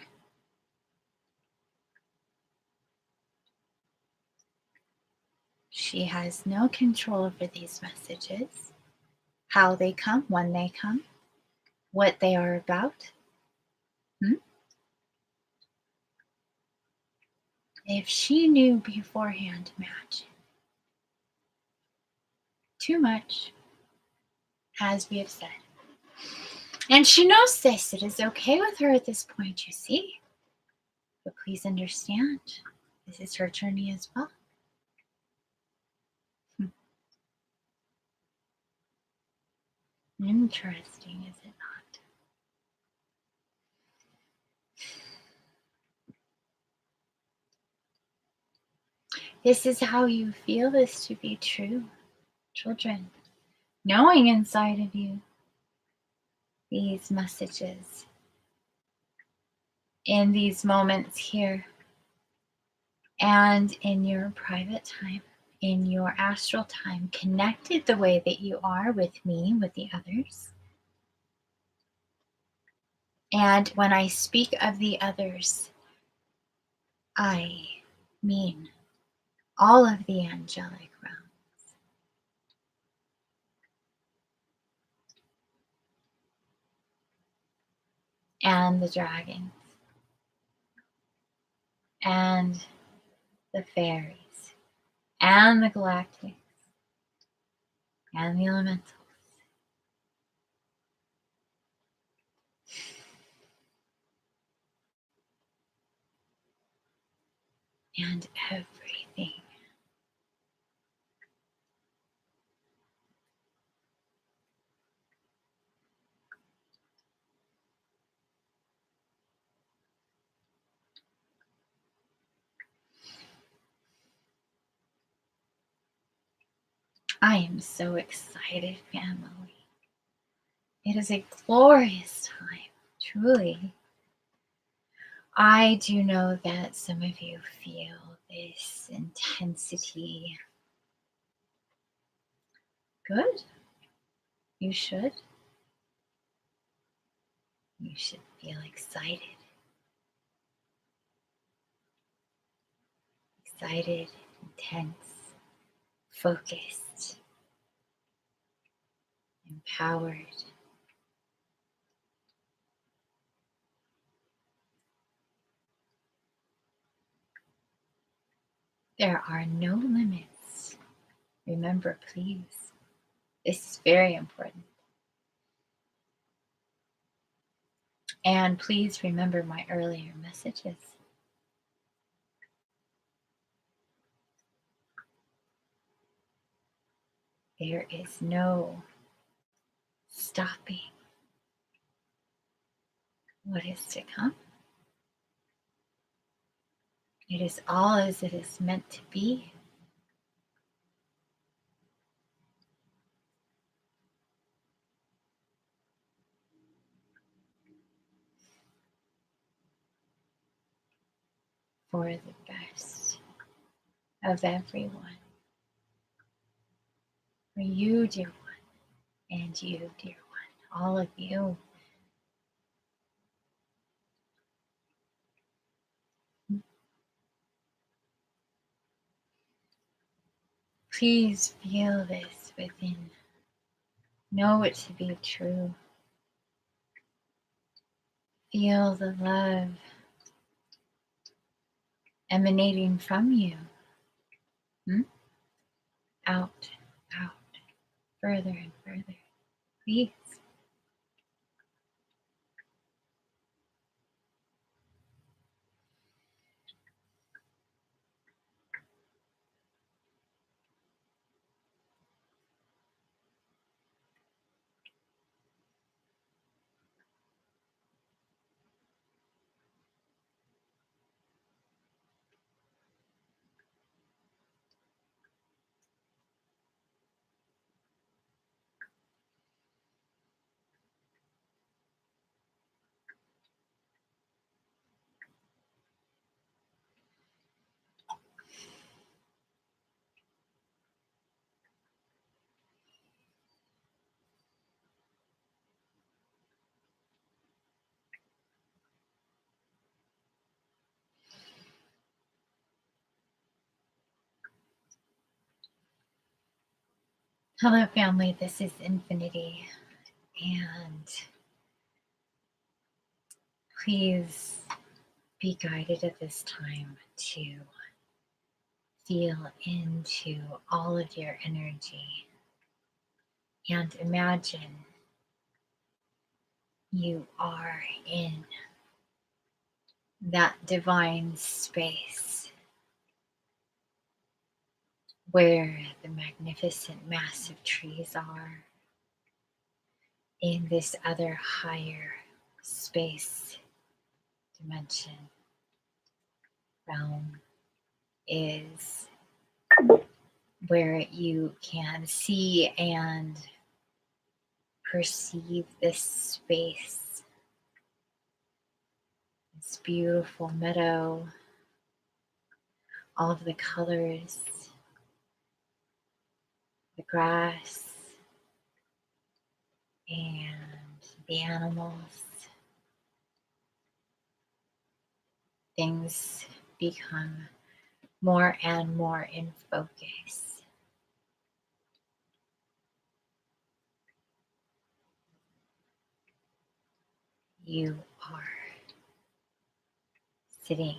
She has no control over these messages, how they come, when they come, what they are about. If she knew beforehand, imagine. Too much, as we have said. And she knows this. It is okay with her at this point, you see. But please understand, this is her journey as well. Interesting, is it not? This is how you feel this to be true, children. Knowing inside of you these messages in these moments here and in your private time, in your astral time, connected the way that you are with me, with the others. And when I speak of the others, I mean all of the angelic realms. And the dragons. And the fairies. And the galactics. And the elementals. And everything. I am so excited, family. It is a glorious time, truly. I do know that some of you feel this intensity. Good. You should. You should feel excited. Excited, intense, focused, empowered. There are no limits. Remember, please, this is very important. And please remember my earlier messages. There is no stopping what is to come. It is all as it is meant to be. For the best of everyone. For you, dear one, and you, dear one, all of you. Please feel this within. Know it to be true. Feel the love emanating from you. Out, out, further and further. Please. Hello, family. This is Infiniti. And please be guided at this time to feel into all of your energy and imagine you are in that divine space where the magnificent, massive trees are, in this other higher space, dimension, realm, is where you can see and perceive this space, this beautiful meadow, all of the colors, the grass, and the animals, things become more and more in focus. You are sitting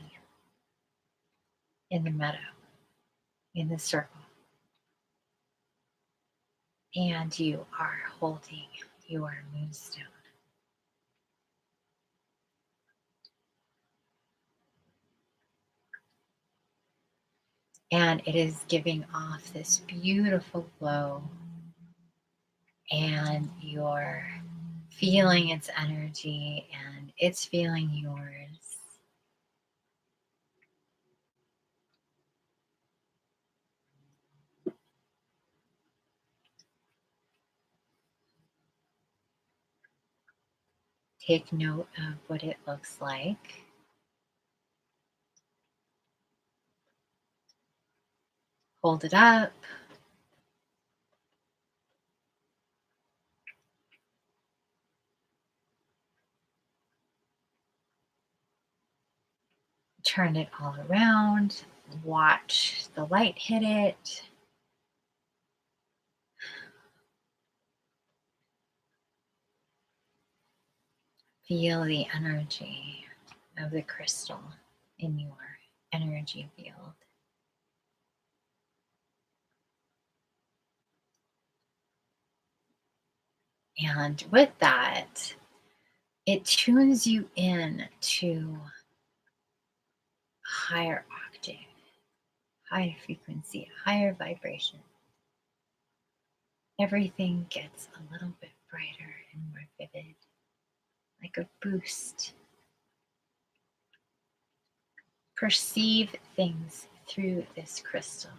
in the meadow, in the circle, and you are holding your moonstone. And it is giving off this beautiful glow, and you're feeling its energy and it's feeling yours. Take note of what it looks like. Hold it up. Turn it all around. Watch the light hit it. Feel the energy of the crystal in your energy field. And with that, it tunes you in to higher octave, higher frequency, higher vibration. Everything gets a little bit brighter and more vivid, like a boost. Perceive things through this crystal.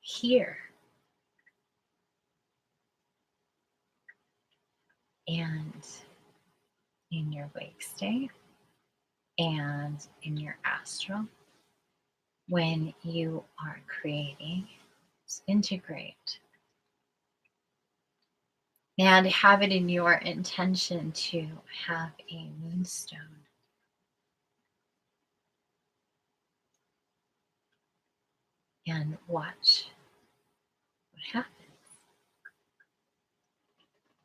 Hear and in your wake state and in your astral, when you are creating, integrate and have it in your intention to have a moonstone. And watch what happens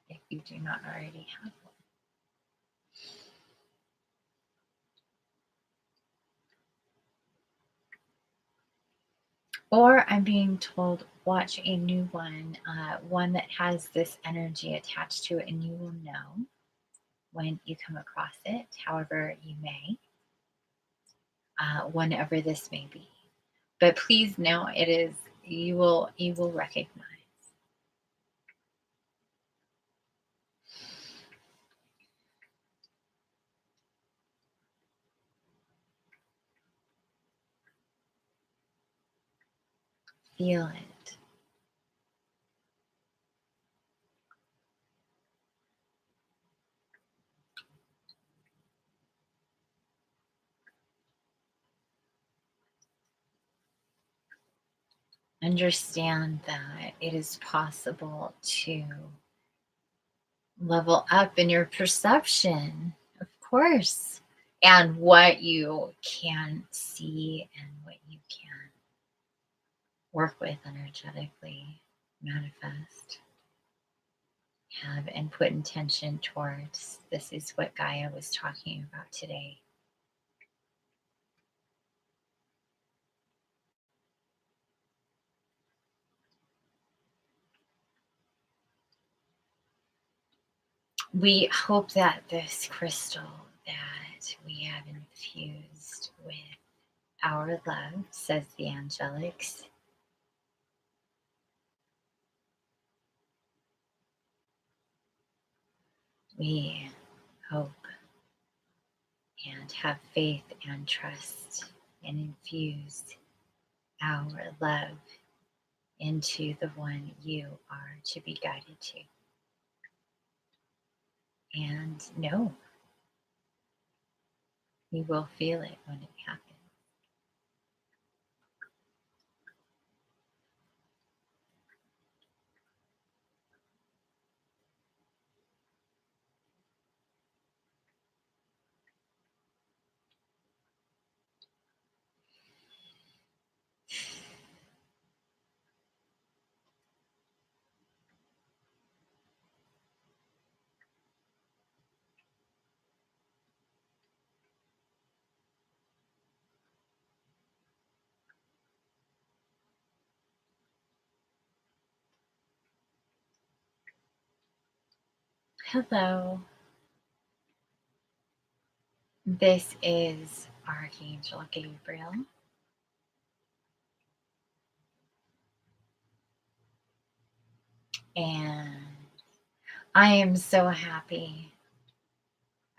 if you do not already have one. Or I'm being told, watch a new one, one that has this energy attached to it, and you will know when you come across it, however you may, whenever this may be. But please know it is, you will recognize. Feel it. Understand that it is possible to level up in your perception, of course, and what you can see and what you can work with energetically, manifest, have, and put intention towards. This is what Gaia was talking about today. We hope that this crystal that we have infused with our love, says the angelics, we hope and have faith and trust and infuse our love into the one you are to be guided to. And know you will feel it when it happens. Hello. This is Archangel Gabriel. And I am so happy.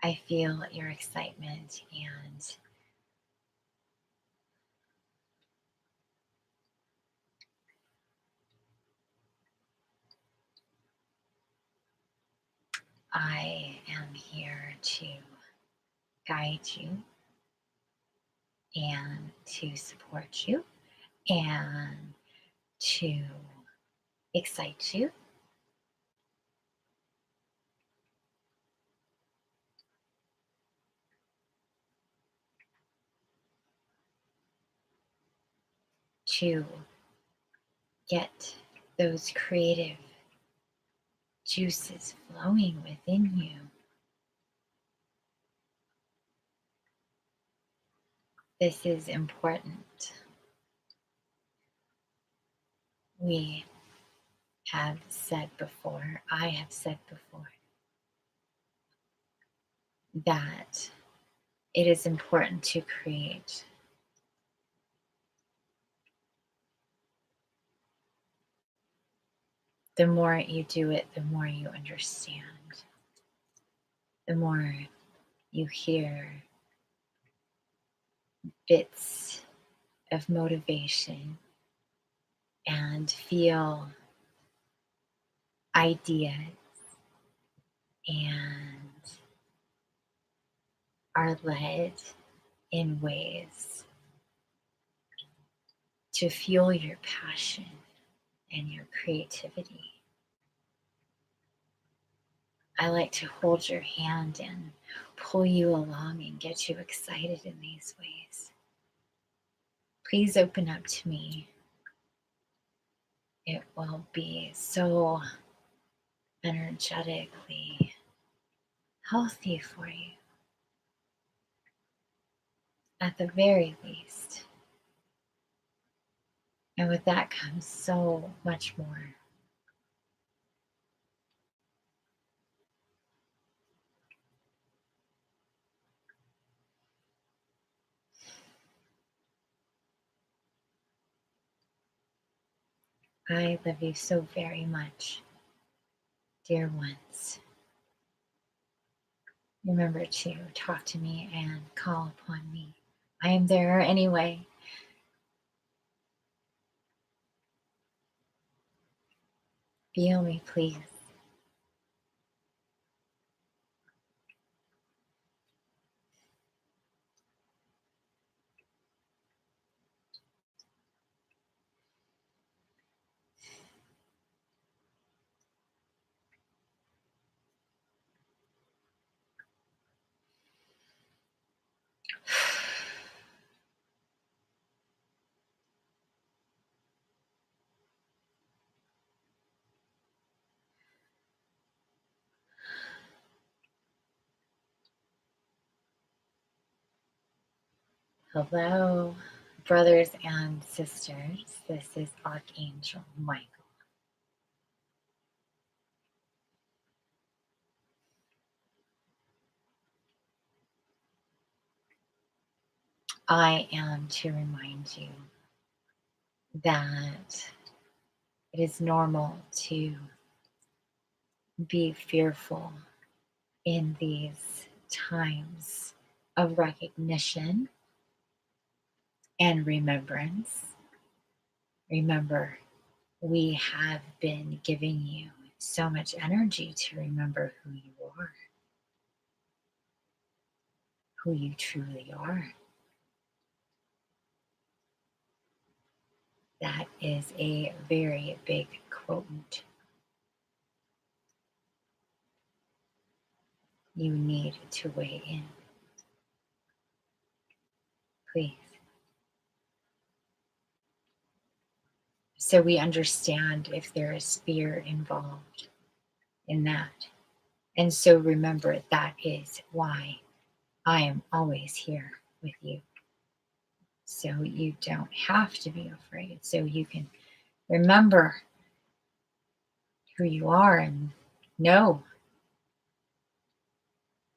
I feel your excitement, and I am here to guide you and to support you and to excite you. To get those creative juices flowing within you. This is important. We have said before, I have said before, that it is important to create. The more you do it, the more you understand. The more you hear bits of motivation and feel ideas and are led in ways to fuel your passion and your creativity. I like to hold your hand and pull you along and get you excited in these ways. Please open up to me. It will be so energetically healthy for you, at the very least. And with that comes so much more. I love you so very much, dear ones. Remember to talk to me and call upon me. I am there anyway. Feel me, please. Hello, brothers and sisters. This is Archangel Michael. I am to remind you that it is normal to be fearful in these times of recognition and remembrance. Remember, we have been giving you so much energy to remember who you are, who you truly are. That is a very big quotient. You need to weigh in. Please. So we understand if there is fear involved in that. And so remember, that is why I am always here with you. So you don't have to be afraid. So you can remember who you are and know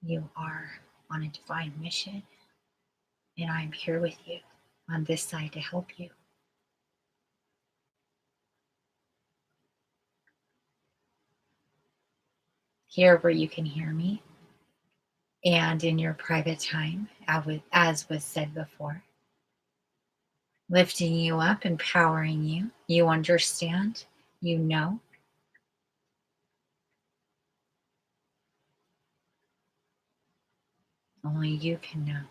You are on a divine mission, and I'm here with you on this side to help you. Here where you can hear me, and in your private time, as was said before, lifting you up, empowering you. You understand, you know. Only you can know,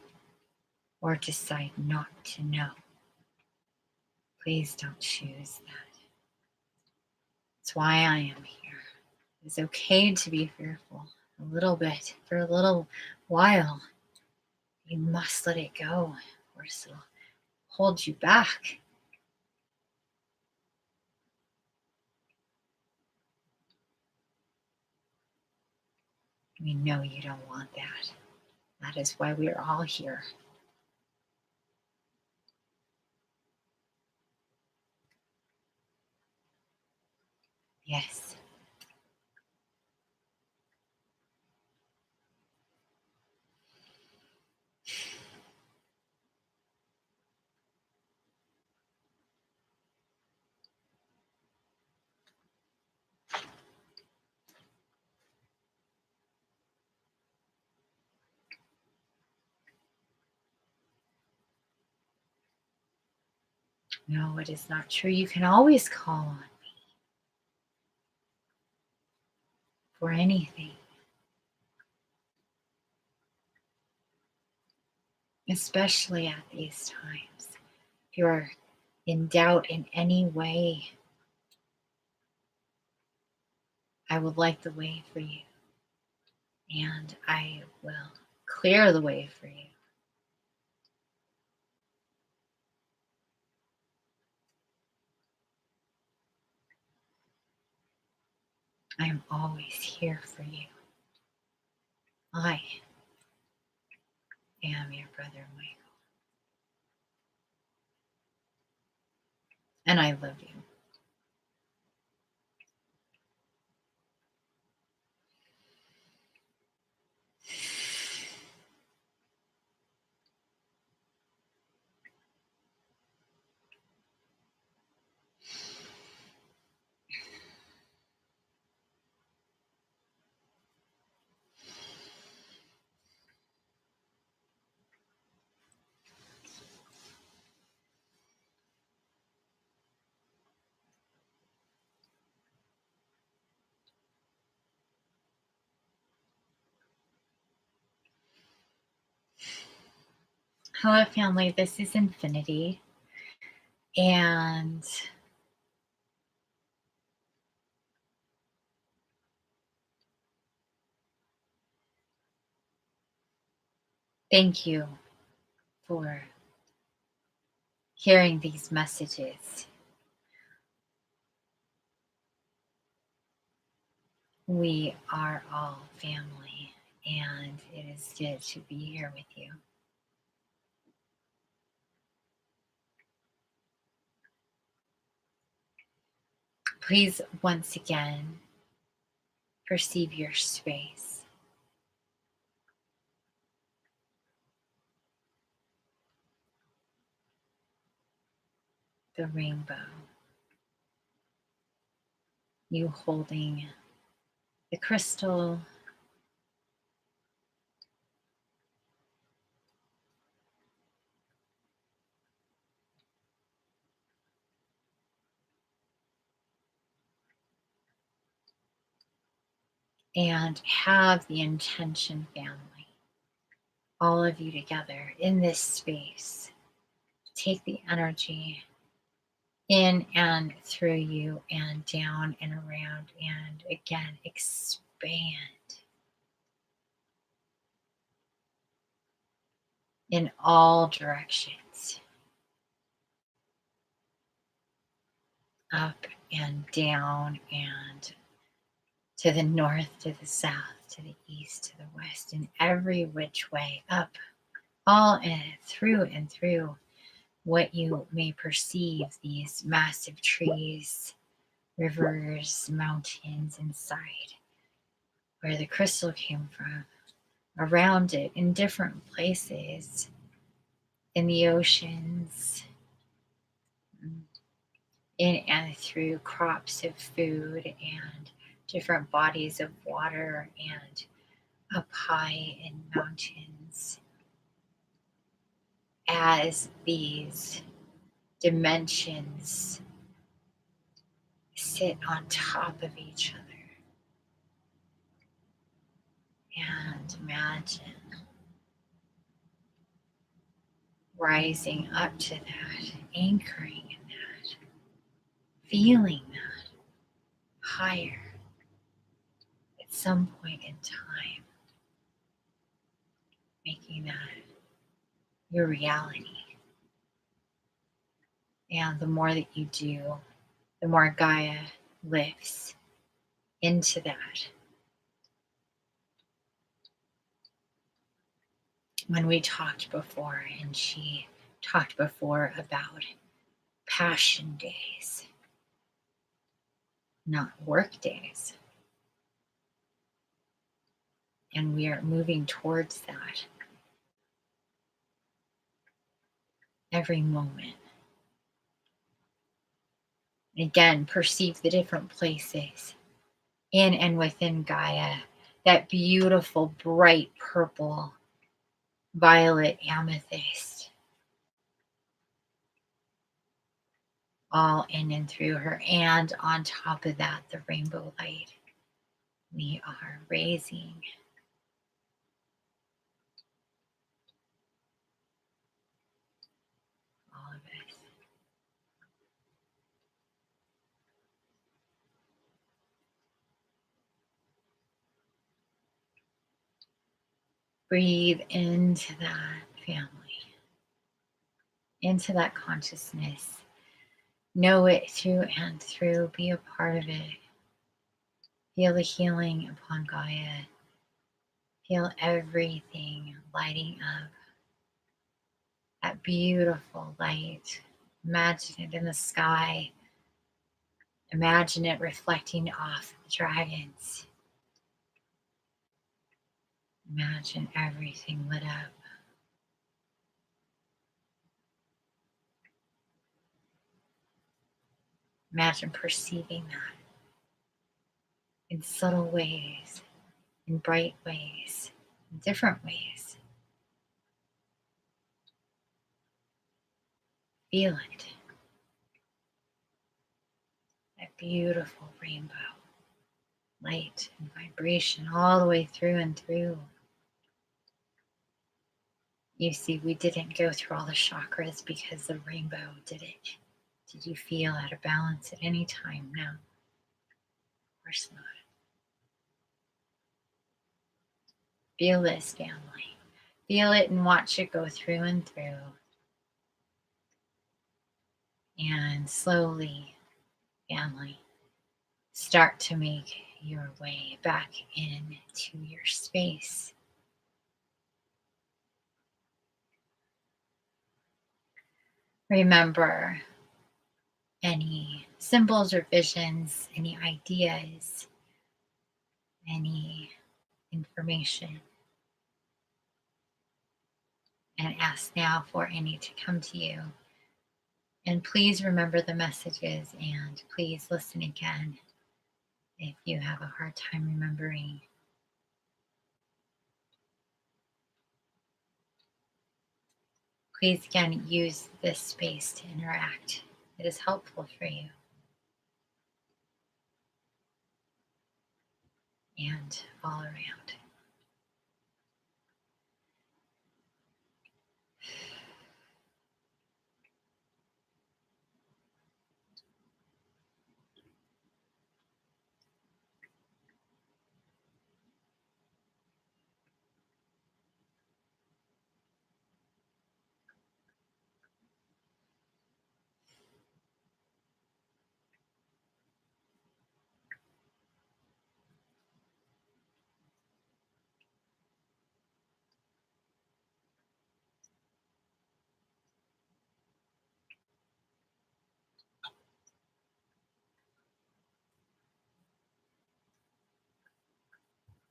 or decide not to know. Please don't choose that. That's why I am here. It's okay to be fearful a little bit for a little while. You must let it go, or it'll hold you back. We know you don't want that. That is why we are all here. Yes. No, it is not true. You can always call on me for anything, especially at these times. If you are in doubt in any way, I will light the way for you, and I will clear the way for you. I am always here for you. I am your brother Michael, and I love you. Hello, family. This is Infiniti, and thank you for hearing these messages. We are all family, and it is good to be here with you. Please, once again, perceive your space. The rainbow. You holding the crystal. And have the intention, family, all of you together in this space. Take the energy in and through you and down and around, and again, expand in all directions, up and down and to the north, to the south, to the east, to the west, in every which way, up, all and through what you may perceive, these massive trees, rivers, mountains inside, where the crystal came from, around it in different places, in the oceans, in and through crops of food and different bodies of water, and up high in mountains, as these dimensions sit on top of each other. And imagine rising up to that, anchoring in that, feeling that higher at some point in time, making that your reality. And the more that you do, the more Gaia lifts into that. When we talked before, and she talked before about passion days, not work days. And we are moving towards that every moment. Again, perceive the different places in and within Gaia, that beautiful, bright purple, violet amethyst, all in and through her. And on top of that, the rainbow light. We are raising all of it. Breathe into that family, into that consciousness. Know it through and through. Be a part of it. Feel the healing upon Gaia. Feel everything lighting up. That beautiful light. Imagine it in the sky. Imagine it reflecting off the dragons. Imagine everything lit up. Imagine perceiving that in subtle ways, in bright ways, in different ways. Feel it. That beautiful rainbow, light and vibration all the way through and through. You see, we didn't go through all the chakras because the rainbow did it. Did you feel out of balance at any time? No, of course not. Feel this, family. Feel it and watch it go through and through. And slowly, family, start to make your way back into your space. Remember any symbols or visions, any ideas, any information, and ask now for any to come to you. And please remember the messages, and please listen again if you have a hard time remembering. Please again use this space to interact. It is helpful for you. And all around.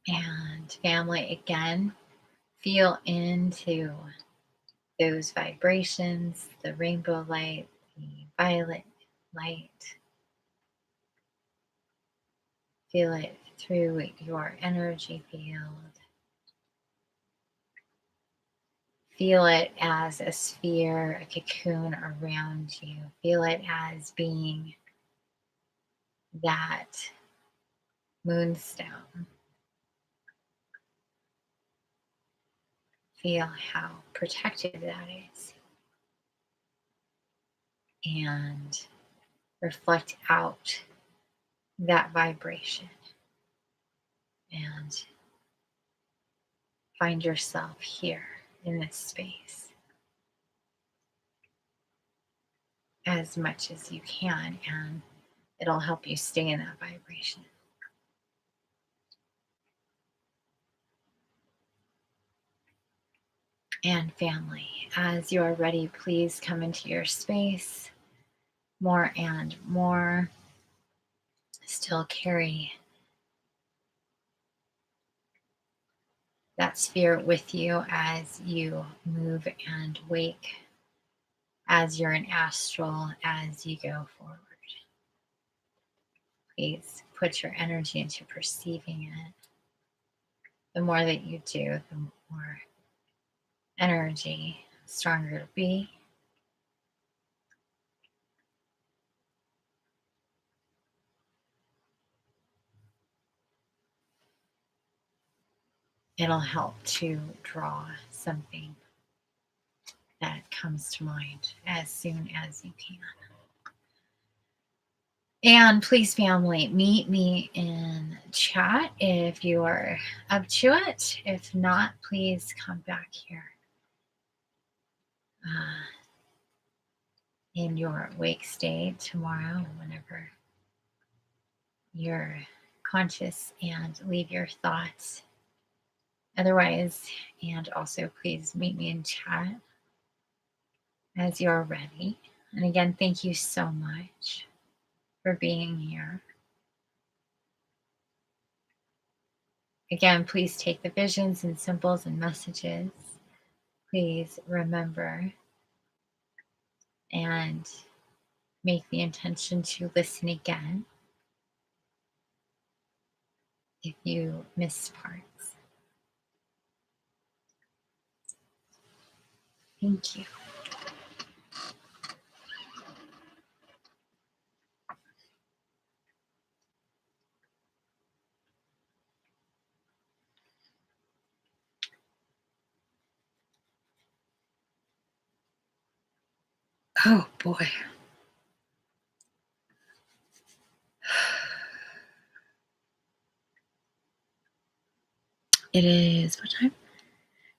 And family, again, Feel into those vibrations, the rainbow light, the violet light. Feel it through your energy field. Feel it as a sphere, a cocoon around you. Feel it as being that moonstone. Feel how protected that is. And reflect out that vibration. And find yourself here in this space as much as you can, and it'll help you stay in that vibration. And family, as you are ready, please come into your space more and more. Still carry that spirit with you as you move and wake, as you're an astral, as you go forward. Please put your energy into perceiving it. The more that you do, the more energy, stronger it'll be. It'll help to draw something that comes to mind as soon as you can. And please, family, meet me in chat if you are up to it. If not, please come back here in your awake state tomorrow, whenever you're conscious, and leave your thoughts. Otherwise, and also please meet me in chat as you're ready. And again, thank you so much for being here. Again, please take the visions and symbols and messages. Please remember and make the intention to listen again if you miss parts. Thank you. Oh boy. It is, what time?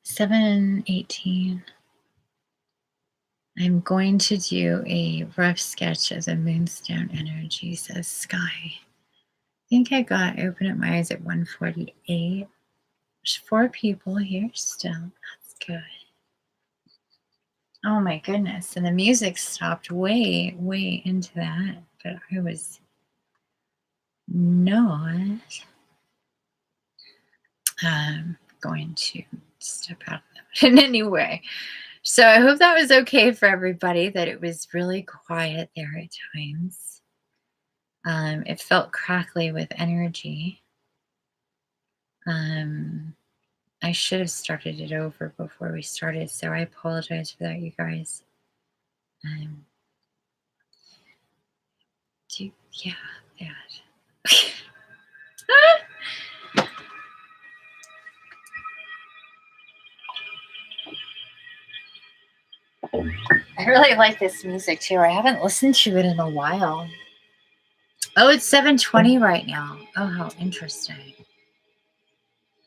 7:18. I'm going to do a rough sketch of the moonstone energy, says Sky. I think I got open up my eyes at 1:48. There's 4 people here still. That's good. Oh my goodness. And the music stopped way, way into that. But I was not going to step out of that in any way. So I hope that was okay for everybody, that it was really quiet there at times. It felt crackly with energy. I should have started it over before we started, so I apologize for that, you guys. Yeah, that. I really like this music too. I haven't listened to it in a while. Oh, it's 7:20 right now. Oh, how interesting.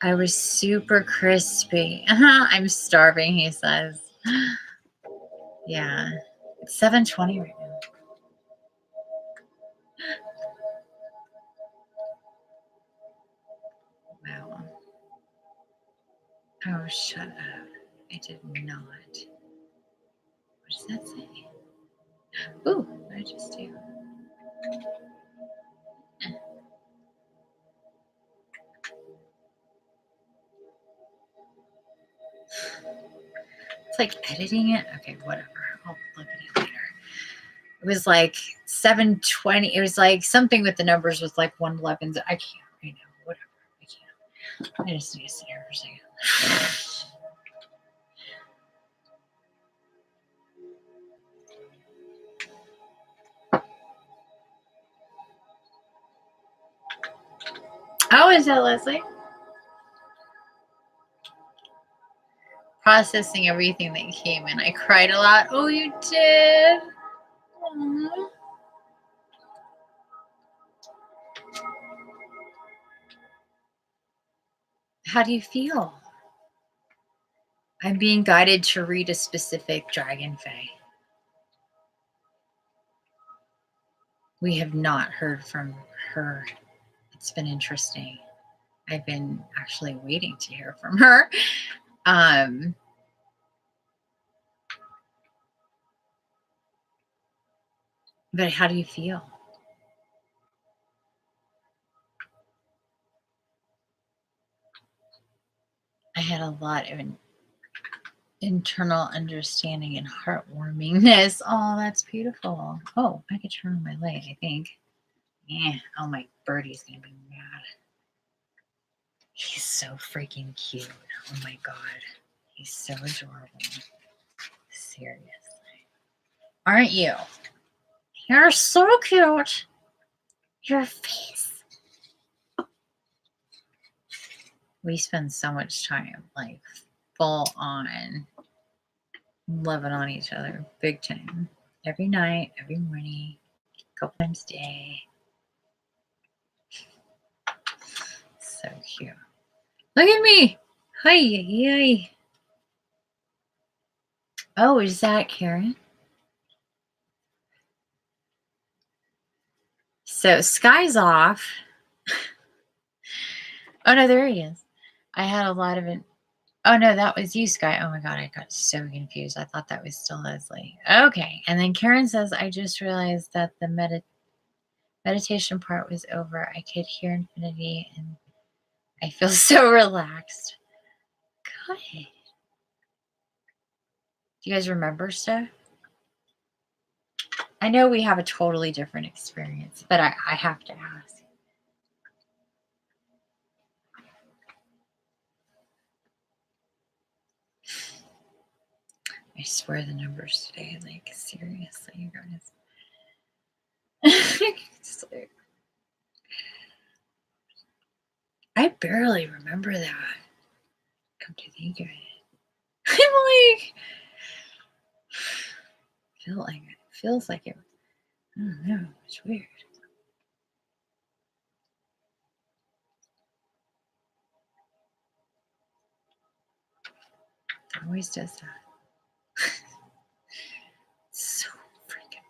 I was super crispy. I'm starving, he says. Yeah, it's 7:20 right now. Wow. Oh, shut up. I did not. What does that say? Ooh, what did I just do? It's like editing it. Okay, whatever. I'll look at it later. It was like 720. It was like something with the numbers with like 111. I can't right now. Whatever. I can't. I just need to sit here for a second. Oh, is that Leslie? Processing everything that came in. I cried a lot. Oh, you did? Aww. How do you feel? I'm being guided to read a specific dragon fae. We have not heard from her. It's been interesting. I've been actually waiting to hear from her. But how do you feel? I had a lot of internal understanding and heartwarmingness. Oh, that's beautiful. Oh, I could turn on my light, I think. Yeah. Oh, my birdie's gonna be mad. He's so freaking cute. Oh my god. He's so adorable. Seriously. Aren't you? You're so cute. Your face. We spend so much time, like, full on loving on each other. Big time. Every night, every morning, a couple times a day. So cute. Look at me. Hi, yay. Oh, is that Karen? So Sky's off. Oh no, there he is. I had a lot of it. Oh no, that was you, Sky. Oh my god, I got so confused. I thought that was still Leslie. Okay, and then Karen says, I just realized that the meditation part was over. I could hear Infiniti and I feel so relaxed. Good. Do you guys remember stuff? I know we have a totally different experience, but I have to ask. I swear the numbers today, like, seriously, you guys. Like, I barely remember that. Come to think of it. I'm like, feels like it. I don't know. It's weird. It always does that. So freaking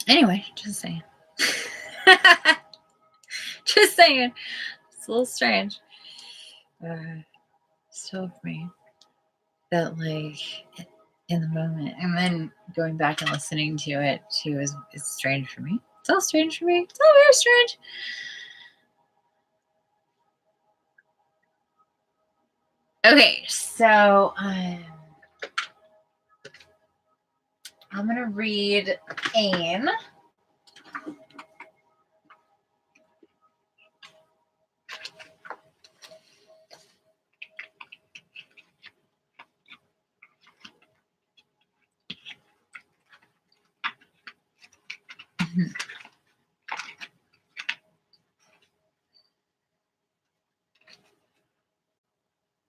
weird. Anyway, just saying. Just saying. It's a little strange. Still for me. That, like, in the moment, and then going back and listening to it too is strange for me. It's all strange for me. It's all very strange. Okay, so I'm gonna read Anne.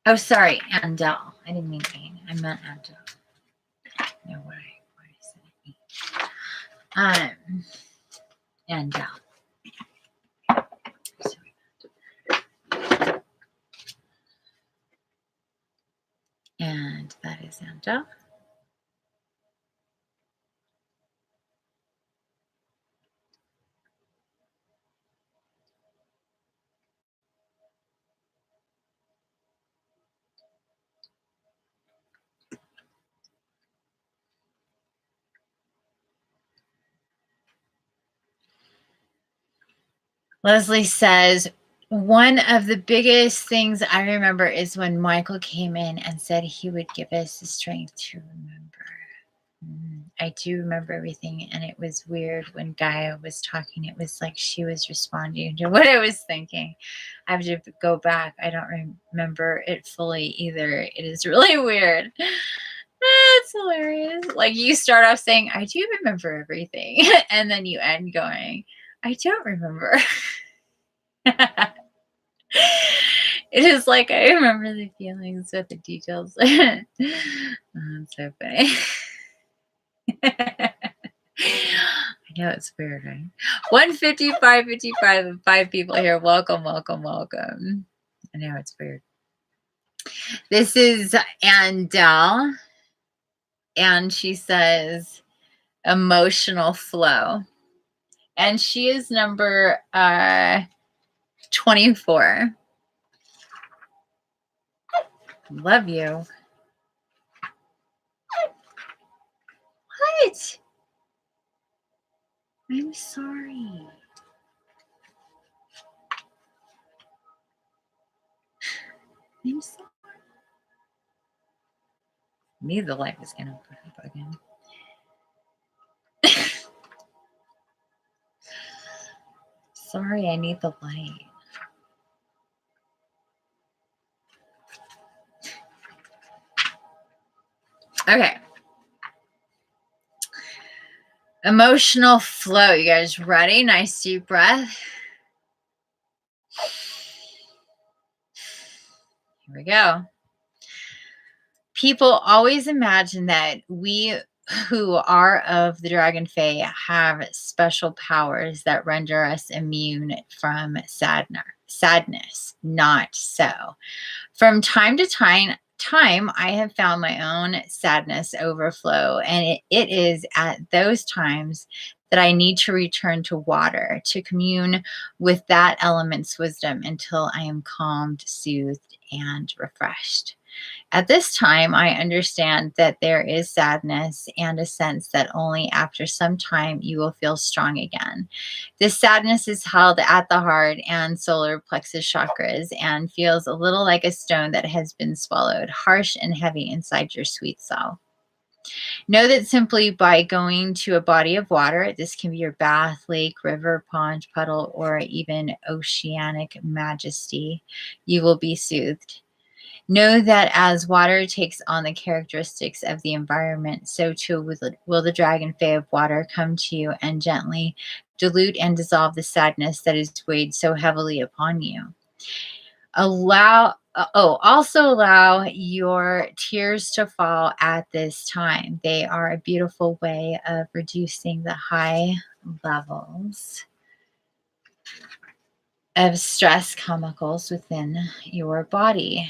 Oh, sorry, Andel. I didn't mean Anne. I meant Andel. No, why I said it. Andel. And that is Andel. Leslie says, One of the biggest things I remember is when Michael came in and said he would give us the strength to remember. I do remember everything, and it was weird when Gaia was talking. It was like she was responding to what I was thinking. I have to go back. I don't remember it fully either. It is really weird. It's hilarious. Like you start off saying, I do remember everything, and then you end going, I don't remember. It is like I remember the feelings, but the details. Oh, it's so funny. I know it's weird, right? 155, 55, and 5 people here. Welcome, welcome, welcome. I know it's weird. This is Andel, and she says emotional flow. And she is number 24. Love you. What? I'm sorry. I'm sorry. Me, the light is gonna put up again. Sorry, I need the light. Okay. Emotional flow. You guys ready? Nice deep breath. Here we go. People always imagine that we who are of the Dragon Fae have special powers that render us immune from sadness. Not so. From time to time, I have found my own sadness overflow, and it is at those times that I need to return to water to commune with that element's wisdom until I am calmed, soothed, and refreshed. At this time, I understand that there is sadness and a sense that only after some time you will feel strong again. This sadness is held at the heart and solar plexus chakras and feels a little like a stone that has been swallowed, harsh and heavy inside your sweet self. Know that simply by going to a body of water, this can be your bath, lake, river, pond, puddle, or even oceanic majesty, you will be soothed. Know that as water takes on the characteristics of the environment, so too will the dragon fae of water come to you and gently dilute and dissolve the sadness that is weighed so heavily upon you. Also allow your tears to fall at this time. They are a beautiful way of reducing the high levels of stress chemicals within your body.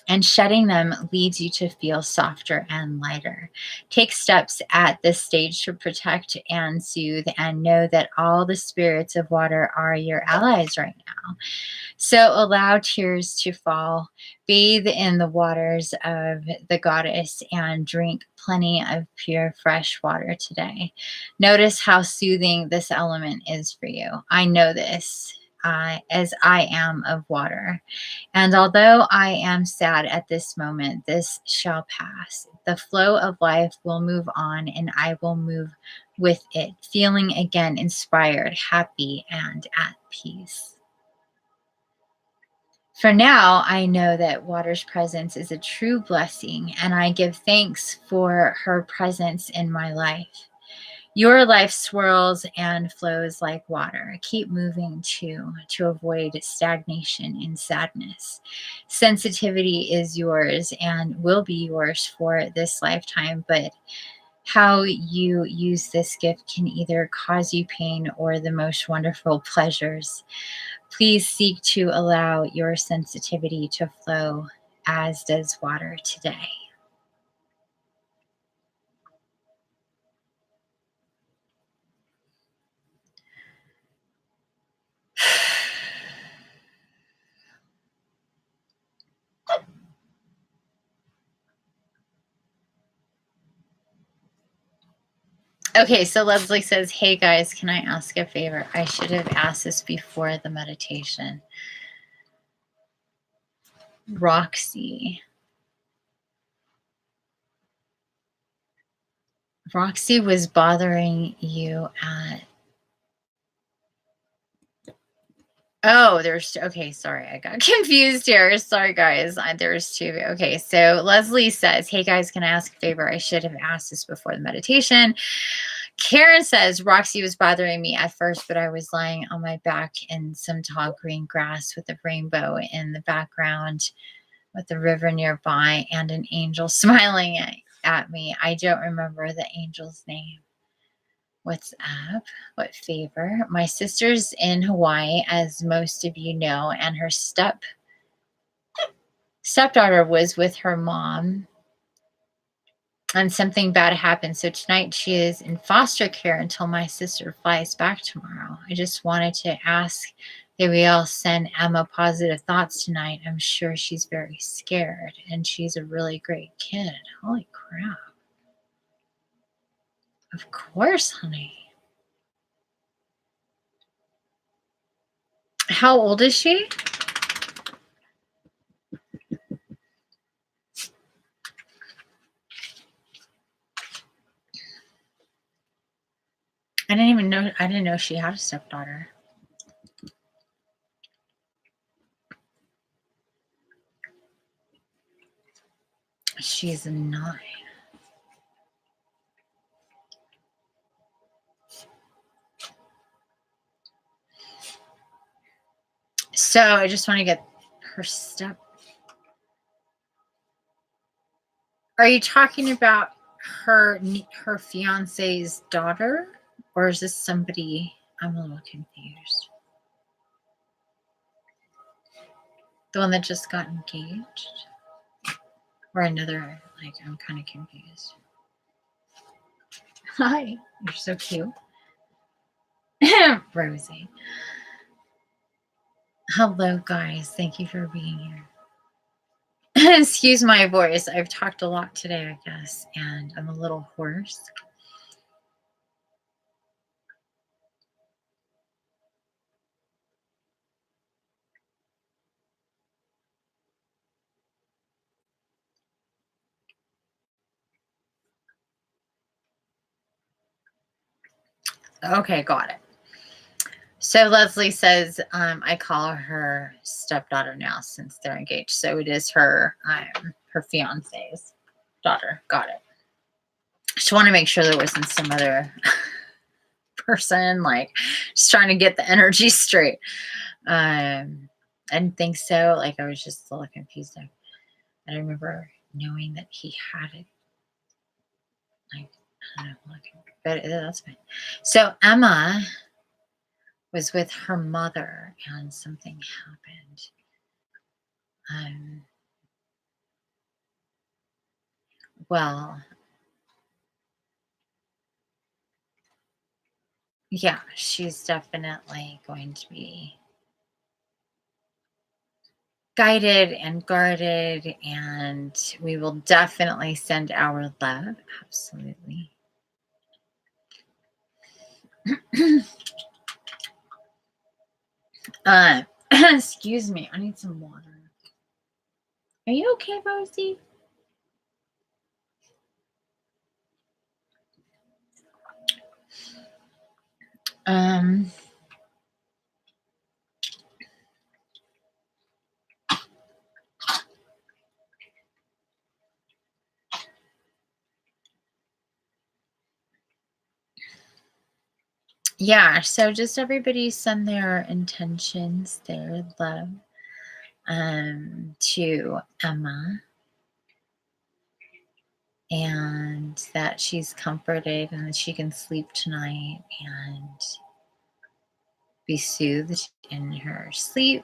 And shedding them leads you to feel softer and lighter. Take steps at this stage to protect and soothe, and know that all the spirits of water are your allies right now. So allow tears to fall, bathe in the waters of the goddess, and drink plenty of pure, fresh water today. Notice how soothing this element is for you. I know this. As I am of water. And although I am sad at this moment, this shall pass. The flow of life will move on, and I will move with it, feeling again inspired, happy, and at peace. For now, I know that water's presence is a true blessing, and I give thanks for her presence in my life. Your life swirls and flows like water. Keep moving to avoid stagnation and sadness. Sensitivity is yours and will be yours for this lifetime, but how you use this gift can either cause you pain or the most wonderful pleasures. Please seek to allow your sensitivity to flow as does water today. Okay, so Leslie says, hey guys, can I ask a favor? I should have asked this before the meditation. Roxy was bothering you at... Oh, there's... Okay, sorry. I got confused here. Sorry, guys. There's two. Okay, so Leslie says, hey guys, can I ask a favor? I should have asked this before the meditation. Karen says, Roxy was bothering me at first, but I was lying on my back in some tall green grass with a rainbow in the background, with the river nearby and an angel smiling at me. I don't remember the angel's name. What's up? What favor? My sister's in Hawaii, as most of you know, and her stepdaughter was with her mom, and something bad happened. So tonight she is in foster care until my sister flies back tomorrow. I just wanted to ask that we all send Emma positive thoughts tonight. I'm sure she's very scared, and she's a really great kid. Holy crap. Of course, honey. How old is she? I didn't know she had a stepdaughter. She's 9. So I just want to get her step. Are you talking about her fiance's daughter, or is this somebody? I'm a little confused. The one that just got engaged, or another? Like, I'm kind of confused. Hi, you're so cute. Rosie. Hello, guys. Thank you for being here. Excuse my voice. I've talked a lot today, I guess, and I'm a little hoarse. Okay, got it. So Leslie says, I call her stepdaughter now since they're engaged. So it is her fiance's daughter. Got it. Just want to make sure there wasn't some other person, like, just trying to get the energy straight. I didn't think so. Like, I was just a little confused. I remember knowing that he had it. Like, I don't know, but that's fine. So Emma was with her mother, and something happened. Well, yeah, she's definitely going to be guided and guarded, and we will definitely send our love. Absolutely. Excuse me, I need some water. Are you okay, Rosie? Yeah, so just everybody send their intentions, their love, to Emma, and that she's comforted and that she can sleep tonight and be soothed in her sleep,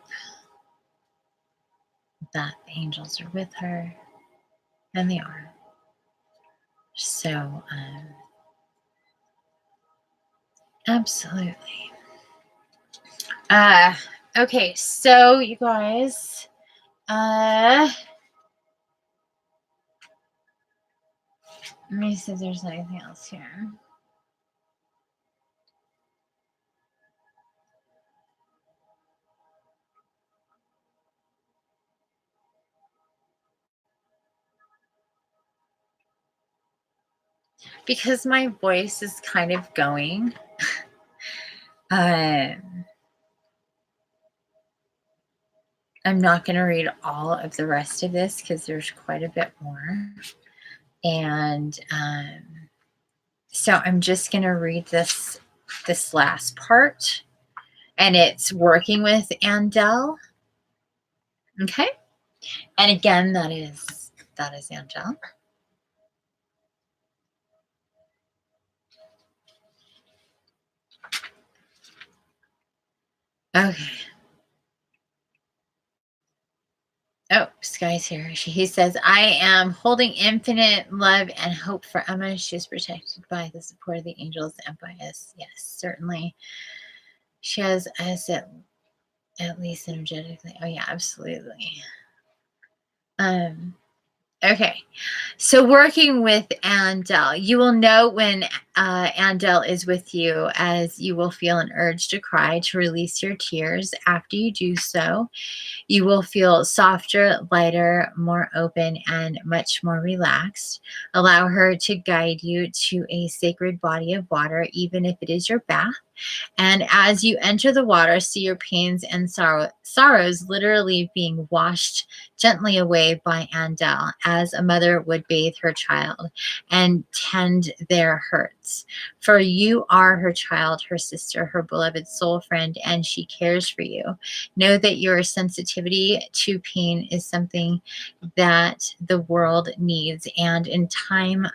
that the angels are with her, and they are. So, absolutely. Okay, so you guys, let me see if there's anything else here. Because my voice is kind of going. I'm not going to read all of the rest of this because there's quite a bit more. And so I'm just going to read this last part. And it's working with Andel. Okay. And again, that is Andel. Okay. Oh, Sky's here. He says, I am holding infinite love and hope for Emma. She is protected by the support of the angels and by us. Yes, certainly. She has us at least energetically. Oh, yeah, absolutely. Okay. So working with Andel, you will know when Andel is with you, as you will feel an urge to cry, to release your tears. After you do so, you will feel softer, lighter, more open, and much more relaxed. Allow her to guide you to a sacred body of water, even if it is your bath. And as you enter the water, see your pains and sorrows literally being washed gently away by Andel, as a mother would bathe her child and tend their hurts. For you are her child, her sister, her beloved soul friend, and she cares for you. Know that your sensitivity to pain is something that the world needs, and in time,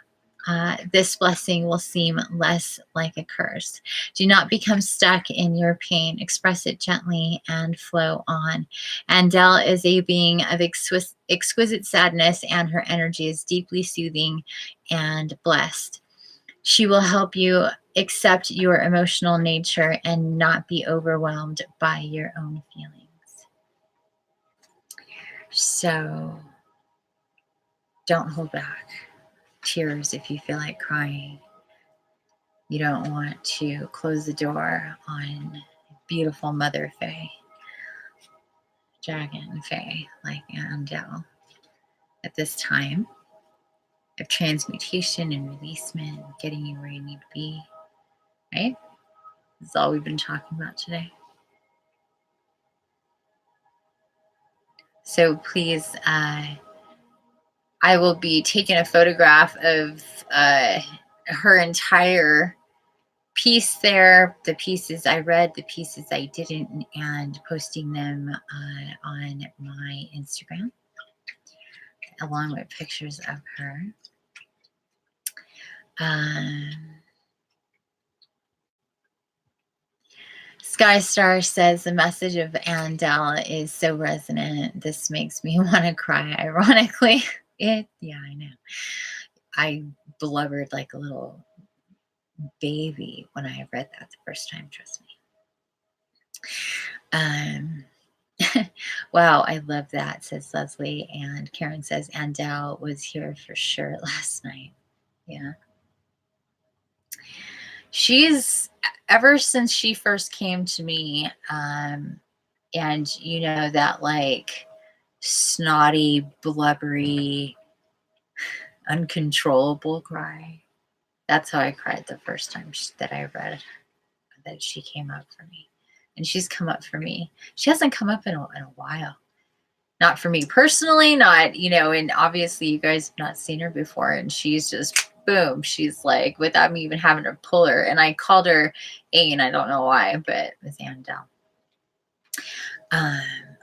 this blessing will seem less like a curse. Do not become stuck in your pain. Express it gently and flow on. Andel is a being of exquisite sadness, and her energy is deeply soothing and blessed. She will help you accept your emotional nature and not be overwhelmed by your own feelings. So don't hold back tears if you feel like crying. You don't want to close the door on beautiful Mother Fae, Dragon Fae, like Andel, at this time of transmutation and releasement, getting you where you need to be, right? That's all we've been talking about today. So please, I will be taking a photograph of her entire piece there, the pieces I read, the pieces I didn't, and posting them on my Instagram, along with pictures of her. Sky Star says the message of Andel is so resonant. This makes me want to cry. Ironically, yeah, I know. I blubbered like a little baby when I read that the first time. Trust me. Wow, I love that, says Leslie. And Karen says Andel was here for sure last night. Yeah. She's, ever since she first came to me, and you know, that like snotty, blubbery, uncontrollable cry. That's how I cried the first time that I read that she came up for me. And she's come up for me. She hasn't come up in a while. Not for me personally, not, you know, and obviously you guys have not seen her before, and she's just, boom, she's like, without me even having to pull her. And I called her Ain, I don't know why, but with Andel.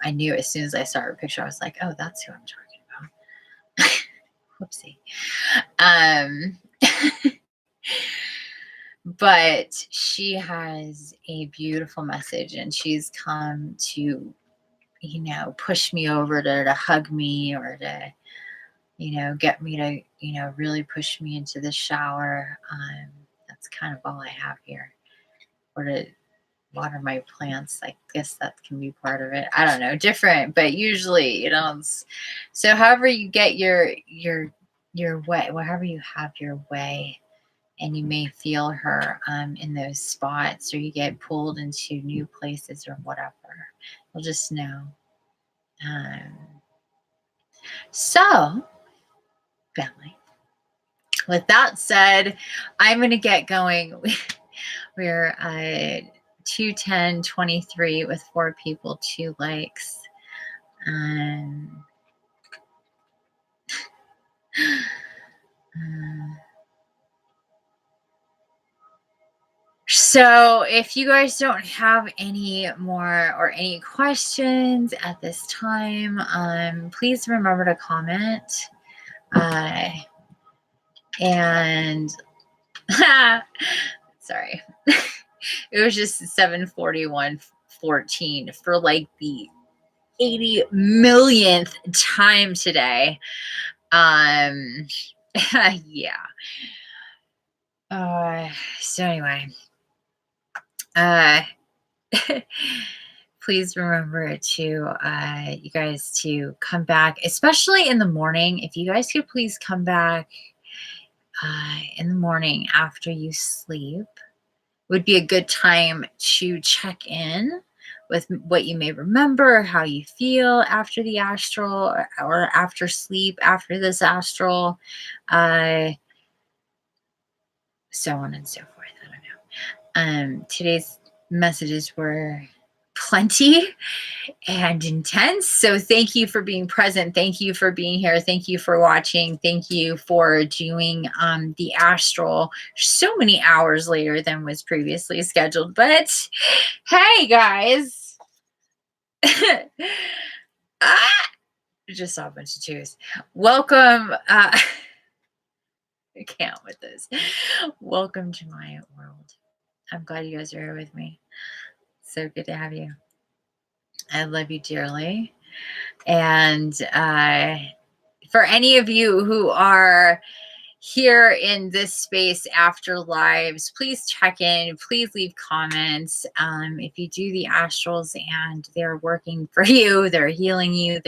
I knew as soon as I saw her picture, I was like, oh, that's who I'm talking about. Whoopsie. But she has a beautiful message, and she's come to, you know, push me over to hug me, or to, you know, get me to, you know, really push me into the shower. That's kind of all I have here. Or to water my plants. I guess that can be part of it. I don't know, different, but usually, you know, so however you get your way, wherever you have your way, and you may feel her in those spots, or you get pulled into new places or whatever, you'll just know. So, family, with that said, I'm going to get going. We're 2:10:23 with 4 people, 2 likes. So if you guys don't have any more or any questions at this time, please remember to comment. And sorry, it was just 7:41:14 for like the 80 millionth time today. Yeah. So anyway, please remember to you guys to come back, especially in the morning. If you guys could please come back in the morning after you sleep, would be a good time to check in with what you may remember, how you feel after the astral, or after sleep after this astral, so on and so forth. I don't know. Today's messages were plenty and intense, so thank you for being present. Thank you for being here. Thank you for watching. Thank you for doing the astral so many hours later than was previously scheduled. But hey guys, just saw a bunch of twos. Welcome. I can't with this. Welcome to my world. I'm glad you guys are here with me. So good to have you. I love you dearly. And for any of you who are here in this space after lives, please check in, please leave comments. If you do the astrals and they're working for you, they're healing you,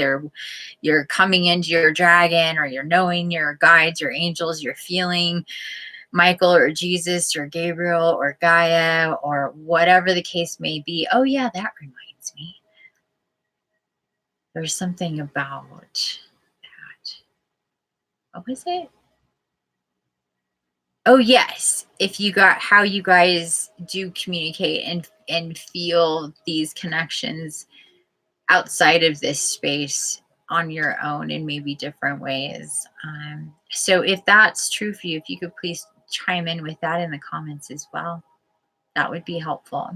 you're coming into your dragon, or you're knowing your guides, your angels, you're feeling Michael or Jesus or Gabriel or Gaia or whatever the case may be. Oh yeah, that reminds me. There's something about that. What was it? Oh yes, if you got how you guys do communicate and feel these connections outside of this space on your own in maybe different ways. So if that's true for you, if you could please chime in with that in the comments as well, that would be helpful.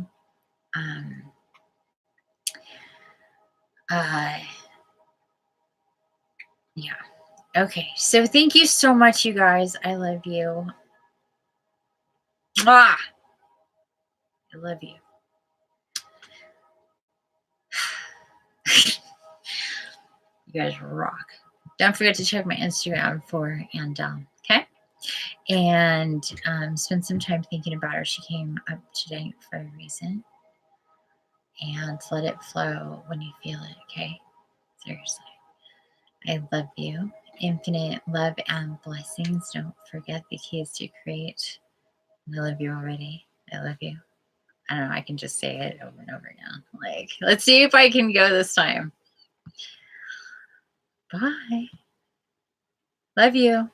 Yeah. Okay. So thank you so much, you guys. I love you. Mwah! I love you. You guys rock. Don't forget to check my Instagram for Andel. Okay. And spend some time thinking about her. She came up today for a reason. And let it flow when you feel it. Okay. Seriously. I love you. Infinite love and blessings. Don't forget the keys to create. I love you already. I love you. I don't know. I can just say it over and over again. Like, let's see if I can go this time. Bye. Love you.